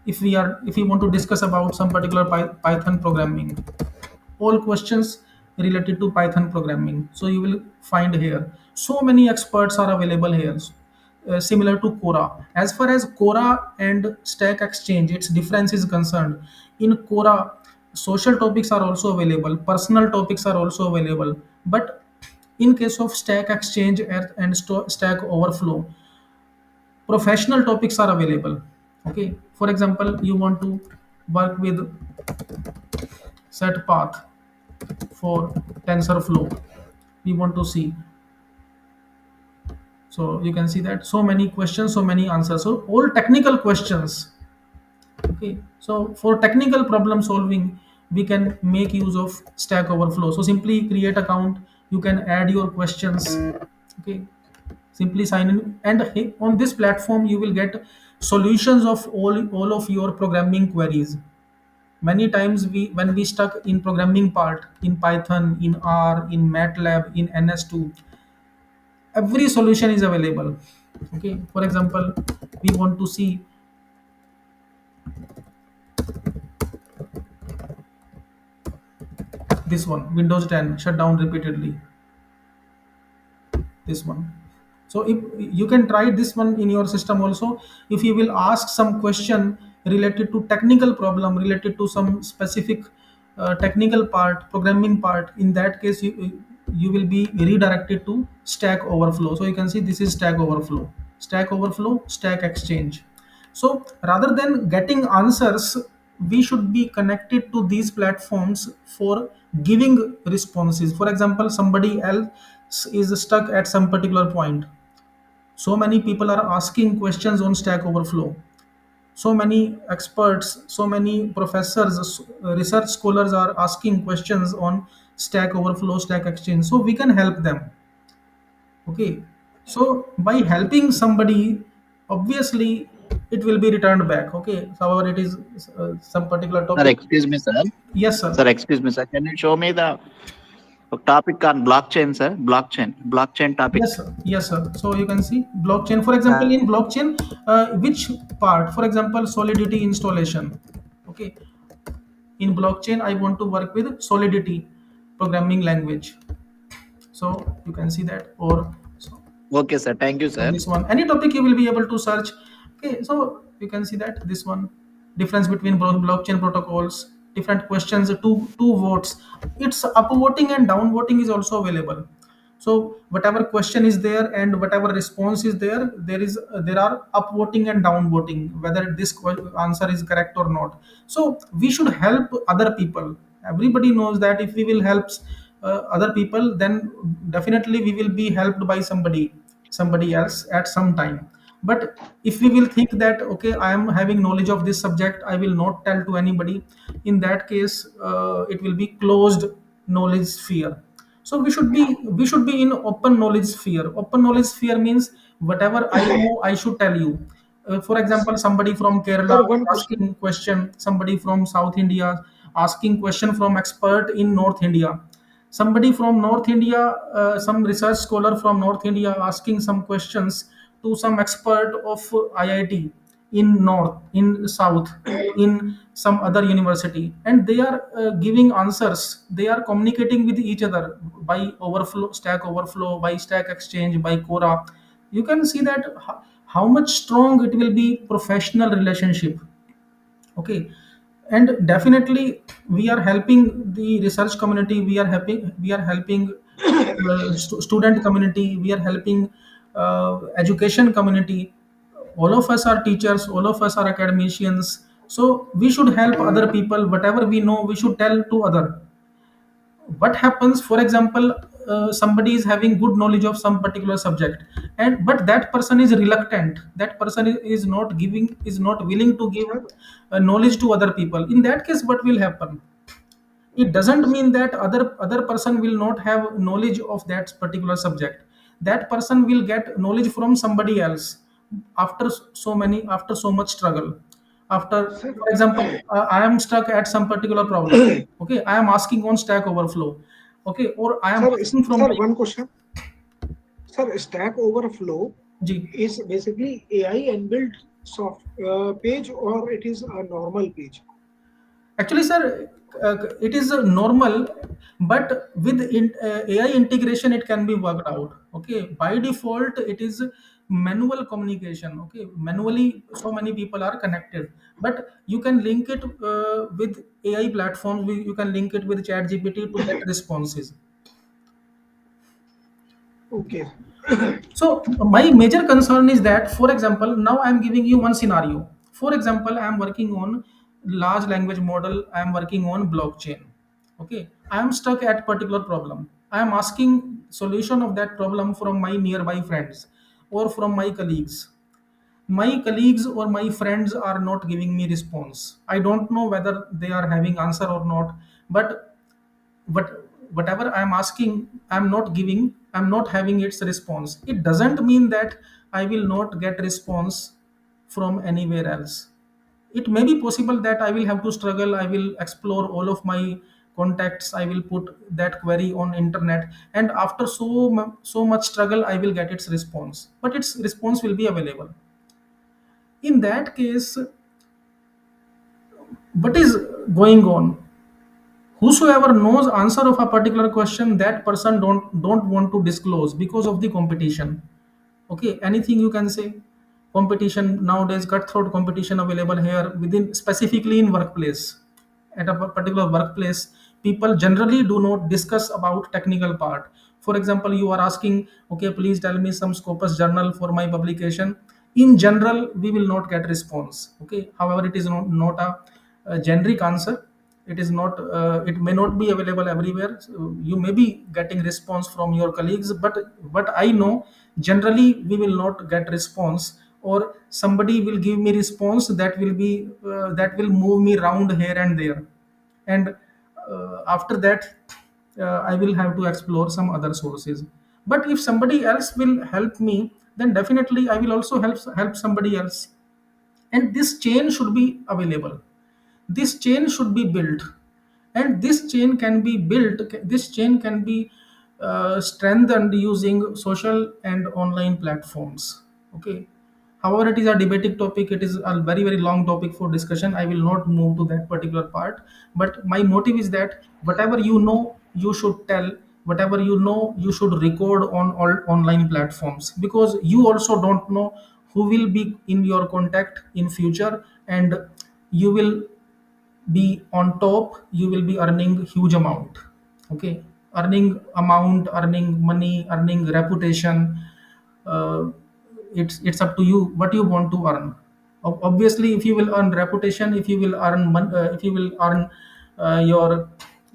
if we want to discuss about some particular Python programming, all questions related to Python programming, so you will find here so many experts are available here. Similar to Quora, as far as Quora and Stack Exchange, its difference is concerned, in Quora social topics are also available, personal topics are also available, but in case of Stack Exchange and Stack Overflow, professional topics are available. Okay, for example, you want to work with set path for TensorFlow, we want to see. So you can see that so many questions, so many answers, so all technical questions. Okay, so for technical problem solving, we can make use of Stack Overflow. So simply create account, you can add your questions. Okay, simply sign in, and on this platform you will get solutions of all of your programming queries. Many times we, when we stuck in programming part in Python, in R, in MATLAB, in NS2, every solution is available. Okay, for example, we want to see this one, Windows 10 shut down repeatedly, this one. So if you can try this one in your system also, if you will ask some question related to technical problem, related to some specific technical part, programming part, in that case you will be redirected to Stack Overflow. So you can see this is Stack Overflow, Stack Overflow, Stack Exchange. So rather than getting answers, we should be connected to these platforms for giving responses. For example, somebody else is stuck at some particular point. So many people are asking questions on Stack Overflow. So many experts, so many professors, research scholars are asking questions on Stack Overflow, Stack Exchange. So we can help them. Okay. So by helping somebody, obviously it will be returned back. Okay. So however it is some particular Sir, topic. excuse me, sir. Yes, sir. Sir, excuse me, sir. Can you show me the topic on blockchain, sir? Blockchain topic. Yes, sir. Yes, sir. So you can see blockchain. For example, in blockchain, which part? For example, Solidity installation. Okay. In blockchain, I want to work with Solidity programming language. So you can see that, or so, Okay, sir. Thank you, so sir. this one, any topic you will be able to search. Okay. So you can see that this one, difference between blockchain protocols, different questions, two votes. It's upvoting and downvoting is also available. So whatever question is there and whatever response is there, there are upvoting and downvoting whether answer is correct or not. So we should help other people. Everybody knows that if we will help other people, then definitely we will be helped by somebody else at some time. But if we will think that okay, I am having knowledge of this subject, I will not tell to anybody, in that case it will be closed knowledge sphere. So we should be in open knowledge sphere. Open knowledge sphere means whatever I know I should tell you. For example, somebody from Kerala Sir, one question. asking question, somebody from South India asking question from expert in North India, somebody from North India, some research scholar from North India asking some questions to some expert of IIT in North, in South, in some other university, and they are giving answers. They are communicating with each other by overflow, Stack Overflow, by Stack Exchange, by Quora. You can see that how much strong it will be professional relationship. Okay, and definitely we are helping the research community, we are helping student community, we are helping education community. All of us are teachers, all of us are academicians, so we should help other people. Whatever we know we should tell to other. What happens, for example, somebody is having good knowledge of some particular subject, and but that person is reluctant, that person is not giving, is not willing to give Sir, knowledge to other people. In that case, what will happen? It doesn't mean that other person will not have knowledge of that particular subject. That person will get knowledge from somebody else after after so much struggle. After, sir, for example, I am stuck at some particular problem. Okay, I am asking on Stack Overflow. Okay, or I am asking from sir, my one question. Sir, Stack Overflow G. is basically AI inbuilt soft page, or it is a normal page? Actually, sir, it is normal, but with AI integration, it can be worked out. Okay, by default, it is manual communication. Okay, manually, so many people are connected, but you can link it with AI platforms. You can link it with ChatGPT to get responses. Okay. So my major concern is that, for example, now I am giving you one scenario. For example, I am working on large language model. I am working on blockchain. Okay, I am stuck at particular problem. I am asking solution of that problem from my nearby friends or from my colleagues. My colleagues or my friends are not giving me response. I don't know whether they are having answer or not, but what whatever I'm asking, I'm not having its response. It doesn't mean that I will not get response from anywhere else. It may be possible that I will have to struggle, I will explore all of my contacts, I will put that query on internet, and after so much struggle I will get its response, but its response will be available. In that case, what is going on? Whosoever knows answer of a particular question, that person don't want to disclose because of the competition. Okay, anything you can say. Competition nowadays, cutthroat competition available here within, specifically in workplace. At a particular workplace, people generally do not discuss about technical part. For example, you are asking, okay, please tell me some Scopus journal for my publication. In general, we will not get response. Okay, however, it is not a generic answer. It is not, it may not be available everywhere. So you may be getting response from your colleagues, but what I know, generally we will not get response, or somebody will give me response that will be that will move me around here and there, and after that I will have to explore some other sources. But if somebody else will help me, then definitely I will also help somebody else, and this chain should be available. This chain should be built, and this chain can be strengthened using social and online platforms. Okay, however, it is a debating topic, it is a very very long topic for discussion. I will not move to that particular part, but my motive is that whatever you know you should tell, whatever you know you should record on all online platforms, because you also don't know who will be in your contact in future, and you will be on top, you will be earning huge amount. Okay, earning amount, earning money, earning reputation. uh, it's up to you what you want to earn. Obviously, if you will earn reputation, if you will earn if you will earn your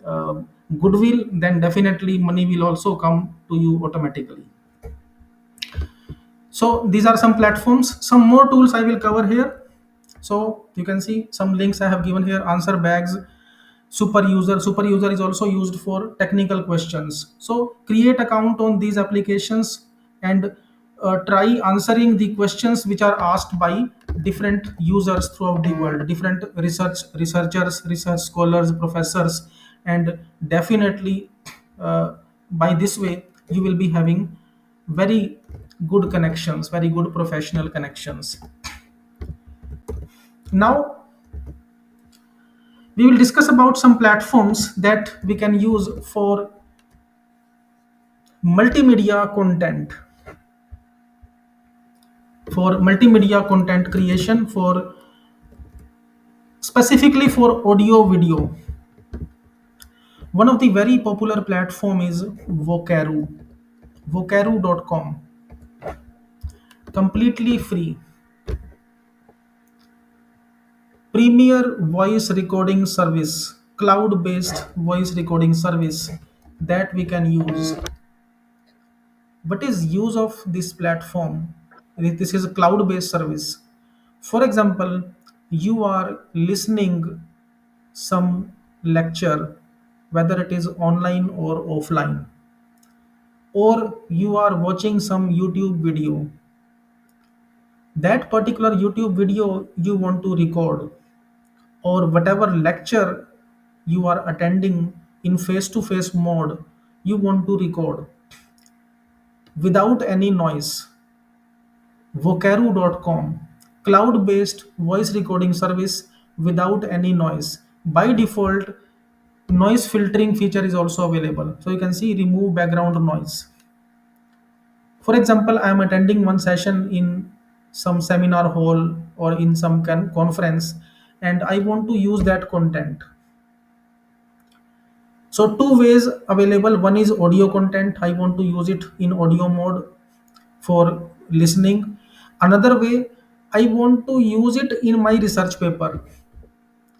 uh, goodwill, then definitely money will also come to you automatically. So these are some platforms. Some more tools I will cover here. So you can see some links I have given here. Answer bags, super user is also used for technical questions. So create account on these applications and try answering the questions which are asked by different users throughout the world, different researchers, research scholars, professors, and definitely by this way you will be having very good connections, very good professional connections. Now we will discuss about some platforms that we can use for multimedia content, for multimedia content creation, for specifically for audio video. One of the very popular platform is Vocaru, vocaru.com, completely free premier voice recording service, cloud based voice recording service that we can use. What is use of this platform? This is a cloud based service. For example, you are listening some lecture, whether it is online or offline, or you are watching some YouTube video. That particular YouTube video you want to record, or whatever lecture you are attending in face to face mode, you want to record without any noise. Vocaru.com, cloud based voice recording service without any noise. By default, noise filtering feature is also available. So you can see remove background noise. For example, I am attending one session in some seminar hall or in some conference, and I want to use that content. So two ways available. One is audio content. I want to use it in audio mode for listening. Another way, I want to use it in my research paper.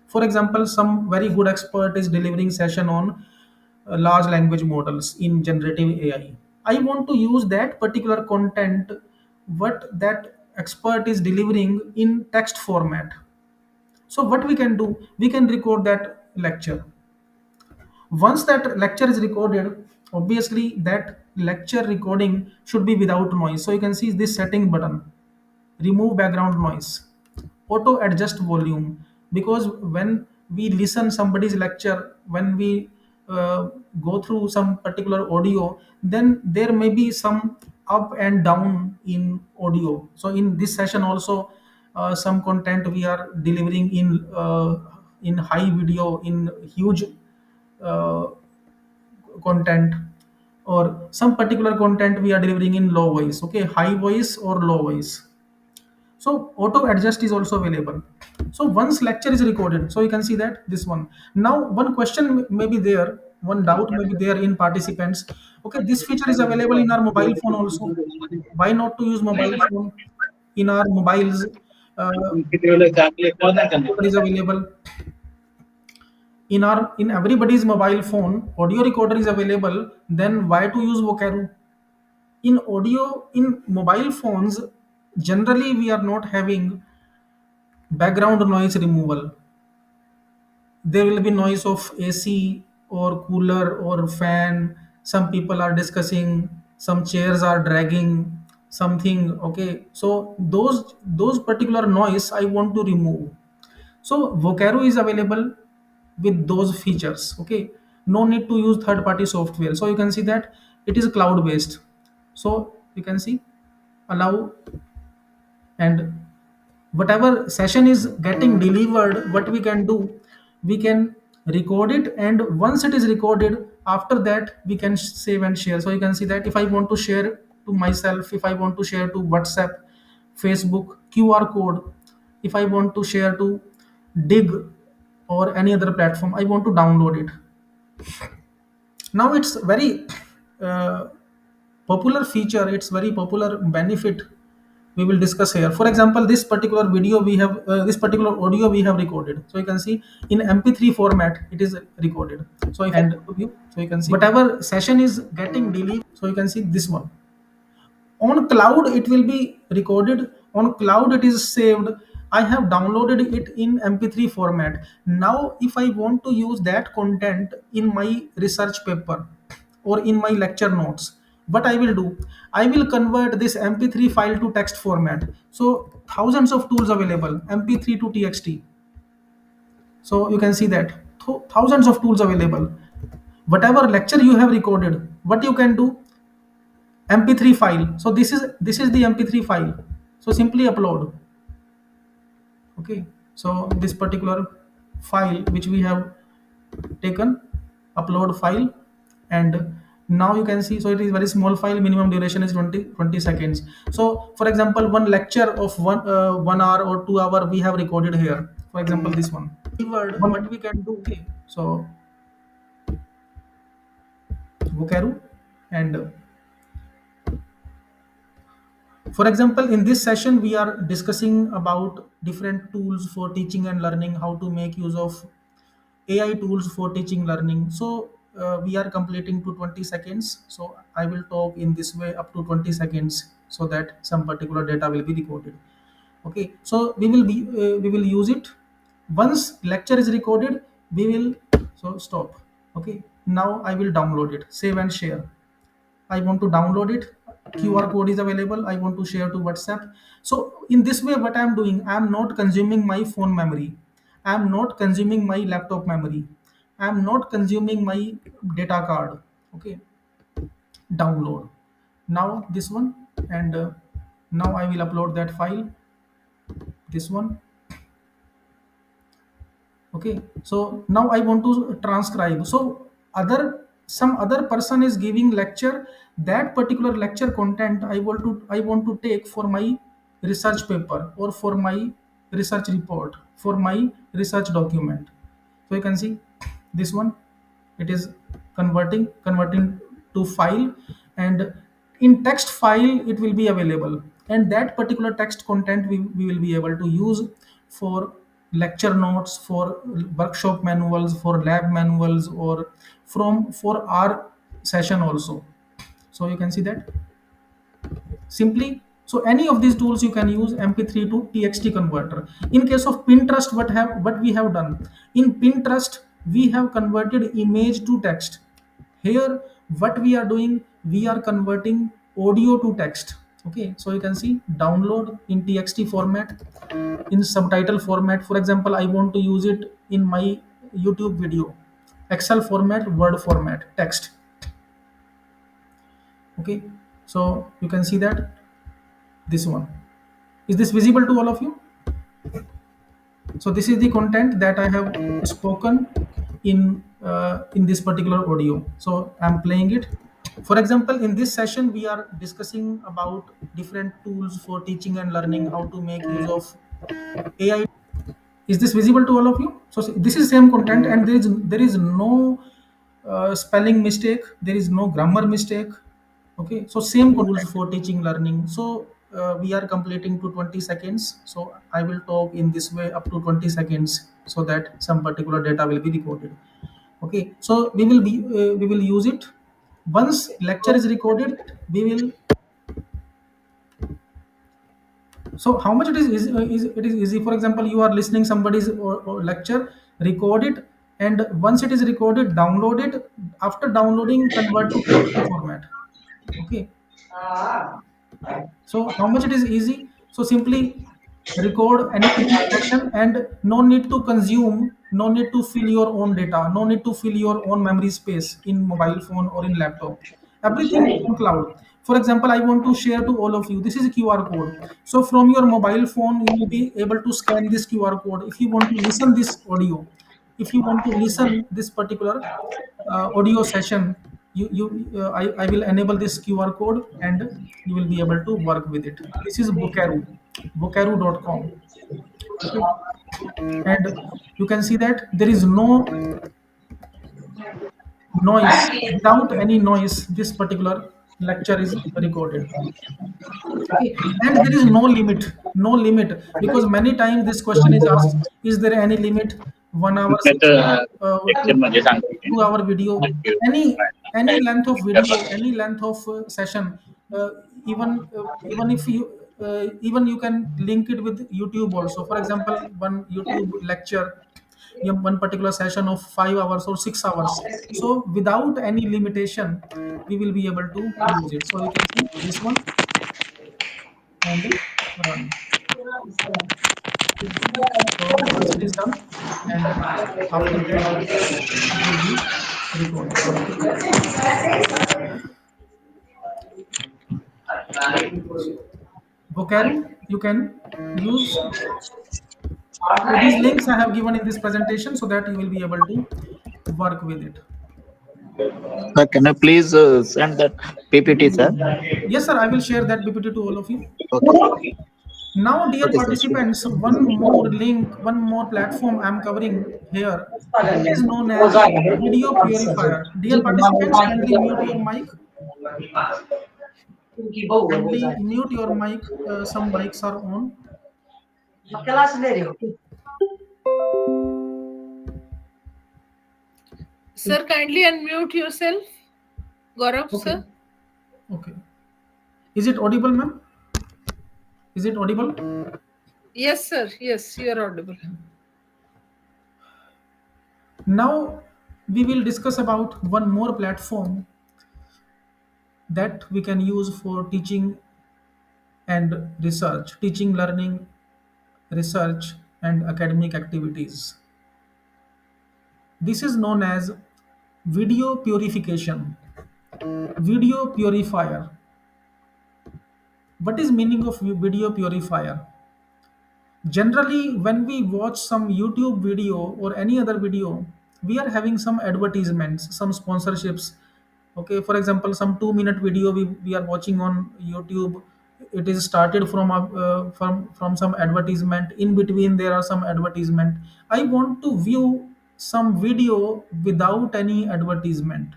For example, some very good expert is delivering session on large language models in generative AI. I want to use that particular content, what that expert is delivering in text format. So what we can do, we can record that lecture. Once that lecture is recorded, obviously that lecture recording should be without noise. So you can see this setting button, remove background noise, auto adjust volume. Because when we listen somebody's lecture, when we go through some particular audio, then there may be some up and down in audio. So in this session also, some content we are delivering in high video, in huge uh, content, or some particular content we are delivering in low voice, okay, high voice or low voice. So auto adjust is also available. So once lecture is recorded, so you can see that this one. Now one question may be there, one doubt may be there in participants. Okay, this feature is available in our mobile phone also. Why not to use mobile phone in our mobiles? Is available in everybody's mobile phone, audio recorder is available. Then why to use Vocaru? In audio, in mobile phones, generally we are not having background noise removal. There will be noise of AC or cooler or fan. Some people are discussing, some chairs are dragging something, okay. So those particular noise I want to remove. So Vocaru is available with those features, okay. No need to use third party software. So you can see that it is cloud based. So you can see allow, and whatever session is getting delivered, what we can do, we can record it, and once it is recorded, after that we can save and share. So you can see that if I want to share to myself, if I want to share to WhatsApp, Facebook, QR code, if I want to share to Dig or any other platform, I want to download it. Now it's very uh, popular feature, it's very popular benefit we will discuss here. For example, this particular video we have, this particular audio we have recorded, so you can see in mp3 format it is recorded. So if and view, so you can see whatever session is getting deleted, so you can see this one on cloud it will be recorded, on cloud it is saved. I have downloaded it in mp3 format. Now if I want to use that content in my research paper or in my lecture notes, what I will do, I will convert this mp3 file to text format. So thousands of tools available, mp3 to txt. So you can see that thousands of tools available. Whatever lecture you have recorded, what you can do, mp3 file. So this is the mp3 file, so simply upload. Okay, so this particular file which we have taken, upload file. And now you can see, so it is very small file, minimum duration is 20 seconds. So for example, one lecture of 1 hour or 2 hour we have recorded here, for example this one keyword, what we can do. Okay, so Vocaru. And for example, in this session, we are discussing about different tools for teaching and learning, how to make use of AI tools for teaching learning. So we are completing to 20 seconds. So I will talk in this way up to 20 seconds so that some particular data will be recorded. Okay, so we will use it. Once lecture is recorded, we will so stop. Okay, now I will download it, save and share. I want to download it. QR code is available. I want to share to WhatsApp. So in this way, what I am doing, I am not consuming my phone memory. I am not consuming my laptop memory. I am not consuming my data card. Okay, download. Now this one, and now I will upload that file. This one. Okay, so now I want to transcribe. So other some other person is giving lecture, that particular lecture content I want to take for my research paper or for my research report, for my research document. So you can see this one, it is converting to file. And in text file it will be available, and that particular text content we will be able to use for lecture notes, for workshop manuals, for lab manuals, or from for our session also. So you can see that simply. So any of these tools you can use mp3 to txt converter. In case of Pinterest, what we have done, in Pinterest we have converted image to text. Here what we are doing, we are converting audio to text. Okay, so you can see download in txt format, in subtitle format. For example, I want to use it in my YouTube video, Excel format, Word format, text. Okay, so you can see that this one, is this visible to all of you? So this is the content that I have spoken in this particular audio. So I'm playing it. For example, in this session we are discussing about different tools for teaching and learning, how to make use of AI. Is this visible to all of you? So this is same content, and there is no spelling mistake, there is no grammar mistake. Okay, so same tools for teaching learning. So we are completing to 20 seconds. So I will talk in this way up to 20 seconds so that some particular data will be recorded. Okay, so we will use it. Once lecture is recorded, we will. So how much it is it is easy. For example, you are listening somebody's or lecture, record it, and once it is recorded, download it. After downloading, convert to txt format. Okay, so how much it is easy. So simply record any session, and no need to consume, no need to fill your own data, no need to fill your own memory space in mobile phone or in laptop. Everything on cloud. For example, I want to share to all of you, this is a QR code. So from your mobile phone you will be able to scan this QR code. If you want to listen this audio, if you want to listen this particular audio session, I will enable this QR code, and you will be able to work with it. This is Vocaru.com. Okay, and you can see that noise. Without any noise, this particular lecture is recorded. Okay, and there is no limit, no limit, because many times this question is asked: is there any limit? 1 hour, two, 2 hour video, any length of video, any length of session, uh, even if you even you can link it with YouTube also. For example, one YouTube lecture, one particular session of 5 hours or 6 hours. So without any limitation, we will be able to use it. So you can see this one and run. So once it is done, and after that, it will be recorded. Vocaro, you can use. So these links I have given in this presentation so that you will be able to work with it. Sir, can you please send that PPT, sir? Yes, sir, I will share that PPT to all of you. Okay. Now, dear Okay, sir. participants, one more link, one more platform I am covering here. It is known as Video Purifier. Dear participants, kindly mute your mic. Kindly mute your mic. Some mics are on. Sir, kindly unmute yourself. Gaurav, Okay. sir. Okay. Is it audible, ma'am? Is it audible? Yes, sir. Yes, you are audible. Now we will discuss about one more platform that we can use for teaching and research, teaching, learning, research, and academic activities. This is known as video purification, video purifier. What is meaning of video purifier? Generally, when we watch some YouTube video or any other video, we are having some advertisements, some sponsorships. Okay, for example, some 2 minute video we are watching on YouTube. It is started from from some advertisement. In between, there are some advertisement. I want to view some video without any advertisement.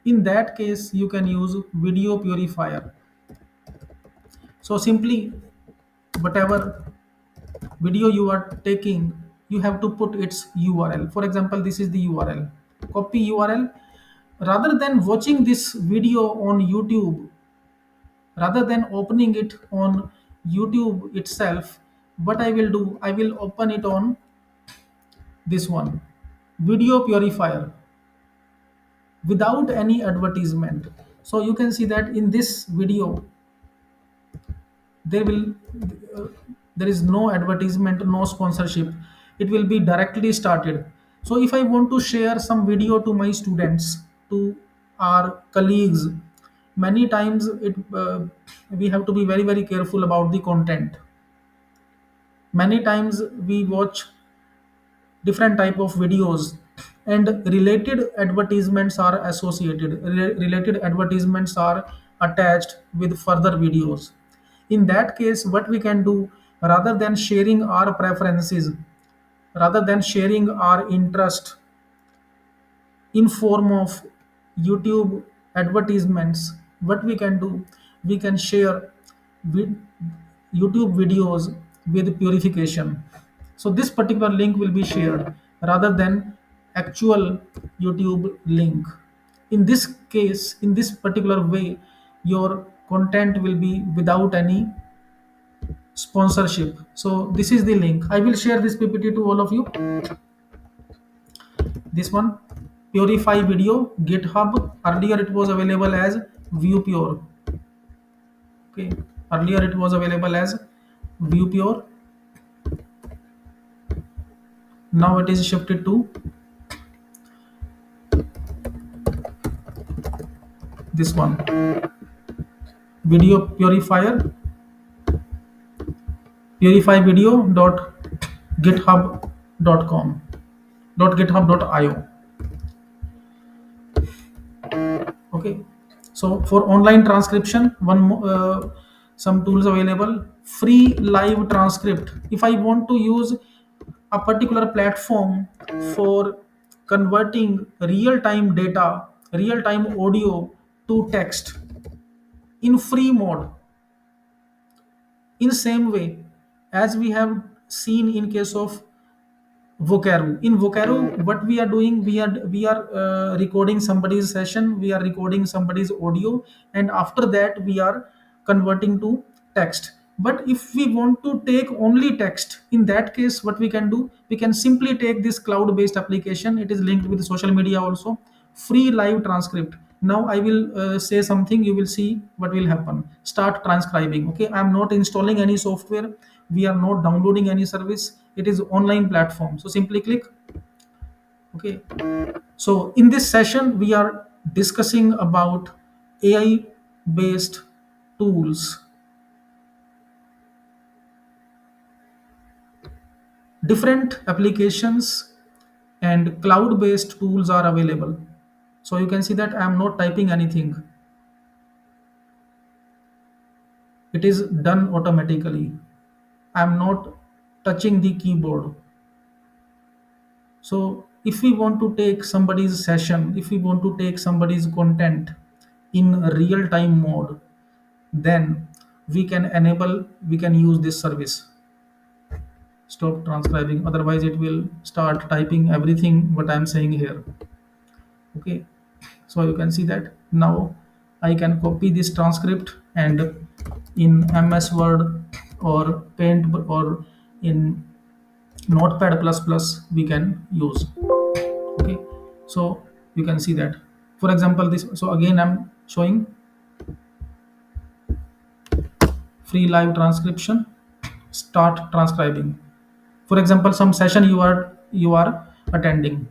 In that case, you can use video purifier. So simply, whatever video you are taking, you have to put its URL. For example, this is the URL. Copy URL. Rather than watching this video on YouTube, rather than opening it on YouTube itself, what I will do, I will open it on this one, video purifier, without any advertisement. So you can see that in this video there will uh, there is no advertisement, no sponsorship. It will be directly started. So if I want to share some video to my students, to our colleagues, many times we have to be very very careful about the content. Many times we watch different type of videos, and related advertisements are associated, related advertisements are attached with further videos. In that case, what we can do, rather than sharing our preferences, rather than sharing our interest in form of YouTube advertisements, what we can do, we can share with YouTube videos with purification. So this particular link will be shared rather than actual YouTube link. In this case, in this particular way, your content will be without any sponsorship. So this is the link. I will share this PPT to all of you. This one, purify video, GitHub. Earlier it was available as ViewPure. Okay, earlier it was available as ViewPure. Now it is shifted to this one, video purifier, purifyvideo.github.com, .github.io. Okay, so for online transcription, some tools available. Free live transcript. If I want to use a particular platform for converting real time data, real time audio to text in free mode. In same way as we have seen in case of Vocaro. In Vocaro, what we are doing, we are recording somebody's session, we are recording somebody's audio, and after that we are converting to text. But if we want to take only text, in that case, what we can do, we can simply take this cloud-based application. It is linked with social media also. Free live transcript. Now I will say something. You will see what will happen. Start transcribing. Okay, I am not installing any software. We are not downloading any service. It is online platform. So simply click. Okay, so in this session we are discussing about AI based tools. Different applications and cloud based tools are available. So you can see that I am not typing anything. It is done automatically. I am not touching the keyboard. So if we want to take somebody's session, if we want to take somebody's content in real time mode, then we can use this service. Stop transcribing, otherwise it will start typing everything what I'm saying here. Okay, so you can see that now I can copy this transcript and in MS Word or Paint or in Notepad plus plus we can use. Okay, so you can see that, for example, this. So again I'm showing free live transcription. Start transcribing. For example, some session you are attending.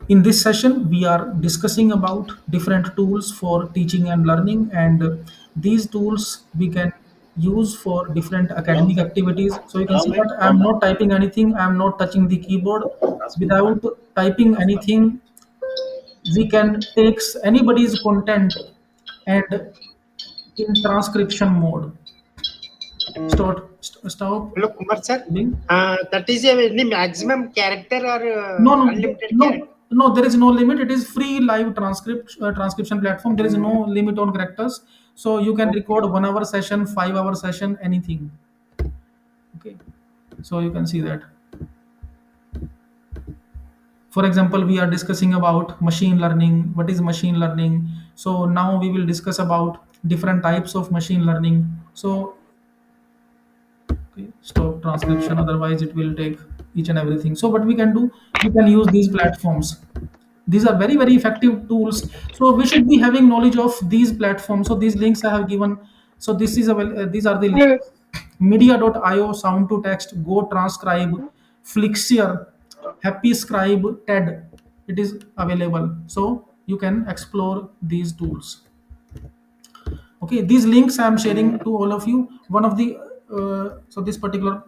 In this session we are discussing about different tools for teaching and learning, and these tools we can use for different academic activities. So you can see that I'm not typing anything, I'm not touching the keyboard. Without typing anything, we can take anybody's content and in transcription mode. Stop Hello, Kumar sir. doing. That is any maximum character or No, no, unlimited no, character? no. There is no limit. It is free live transcription platform. There is no limit on characters, so you can record 1 hour session, 5 hour session, anything. Okay, so you can see that. For example, we are discussing about machine learning. What is machine learning? So now we will discuss about different types of machine learning. So okay, stop transcription, otherwise it will take each and everything. So what we can do, we can use these platforms. These are very very effective tools, so we should be having knowledge of these platforms. So these links I have given. So this is these are the links: media.io, sound to text, go transcribe, Flixer, happy scribe, TED. It is available, so you can explore these tools. Okay, these links I am sharing to all of you. One of the so this particular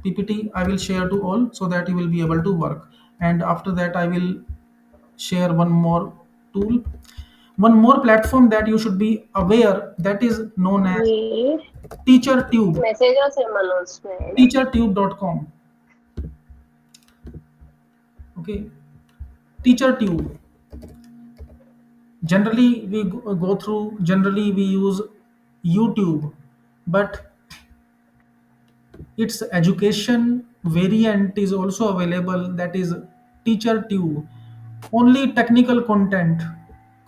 PPT I will share to all, so that you will be able to work. And after that I will share one more tool, one more platform that you should be aware, that is known as ये TeacherTube. Message और सिर्फ उसमें है ना TeacherTube.com. Okay, TeacherTube. Generally we go through, generally we use YouTube, but its education variant is also available, that is TeacherTube. Only technical content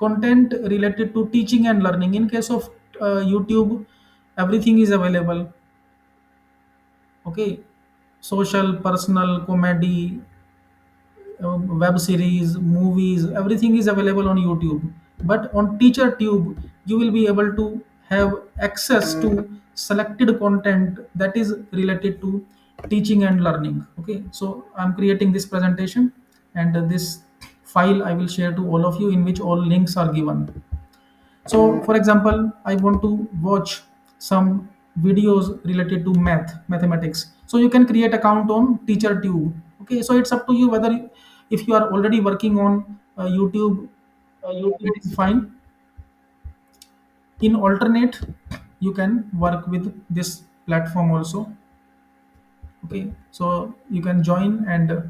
related to teaching and learning. In case of YouTube, everything is available. Okay, social, personal, comedy, web series, movies, everything is available on YouTube. But on TeacherTube, you will be able to have access to selected content that is related to teaching and learning. Okay, so I'm creating this presentation, and this file I will share to all of you, in which all links are given. So, for example, I want to watch some videos related to mathematics. So you can create account on TeacherTube. Okay, so it's up to you whether if you are already working on YouTube, it is fine. In alternate, you can work with this platform also. Okay, so you can join and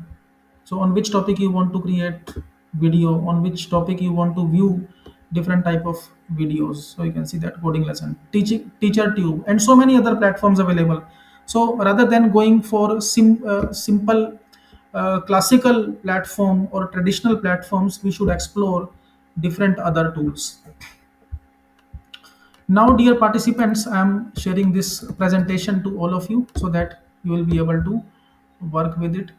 So on which topic you want to create video, on which topic you want to view different type of videos. So you can see that coding lesson, teaching teacher tube, and so many other platforms available. So rather than going for simple classical platform or traditional platforms, we should explore different other tools. Now, dear participants, I am sharing this presentation to all of you so that you will be able to work with it.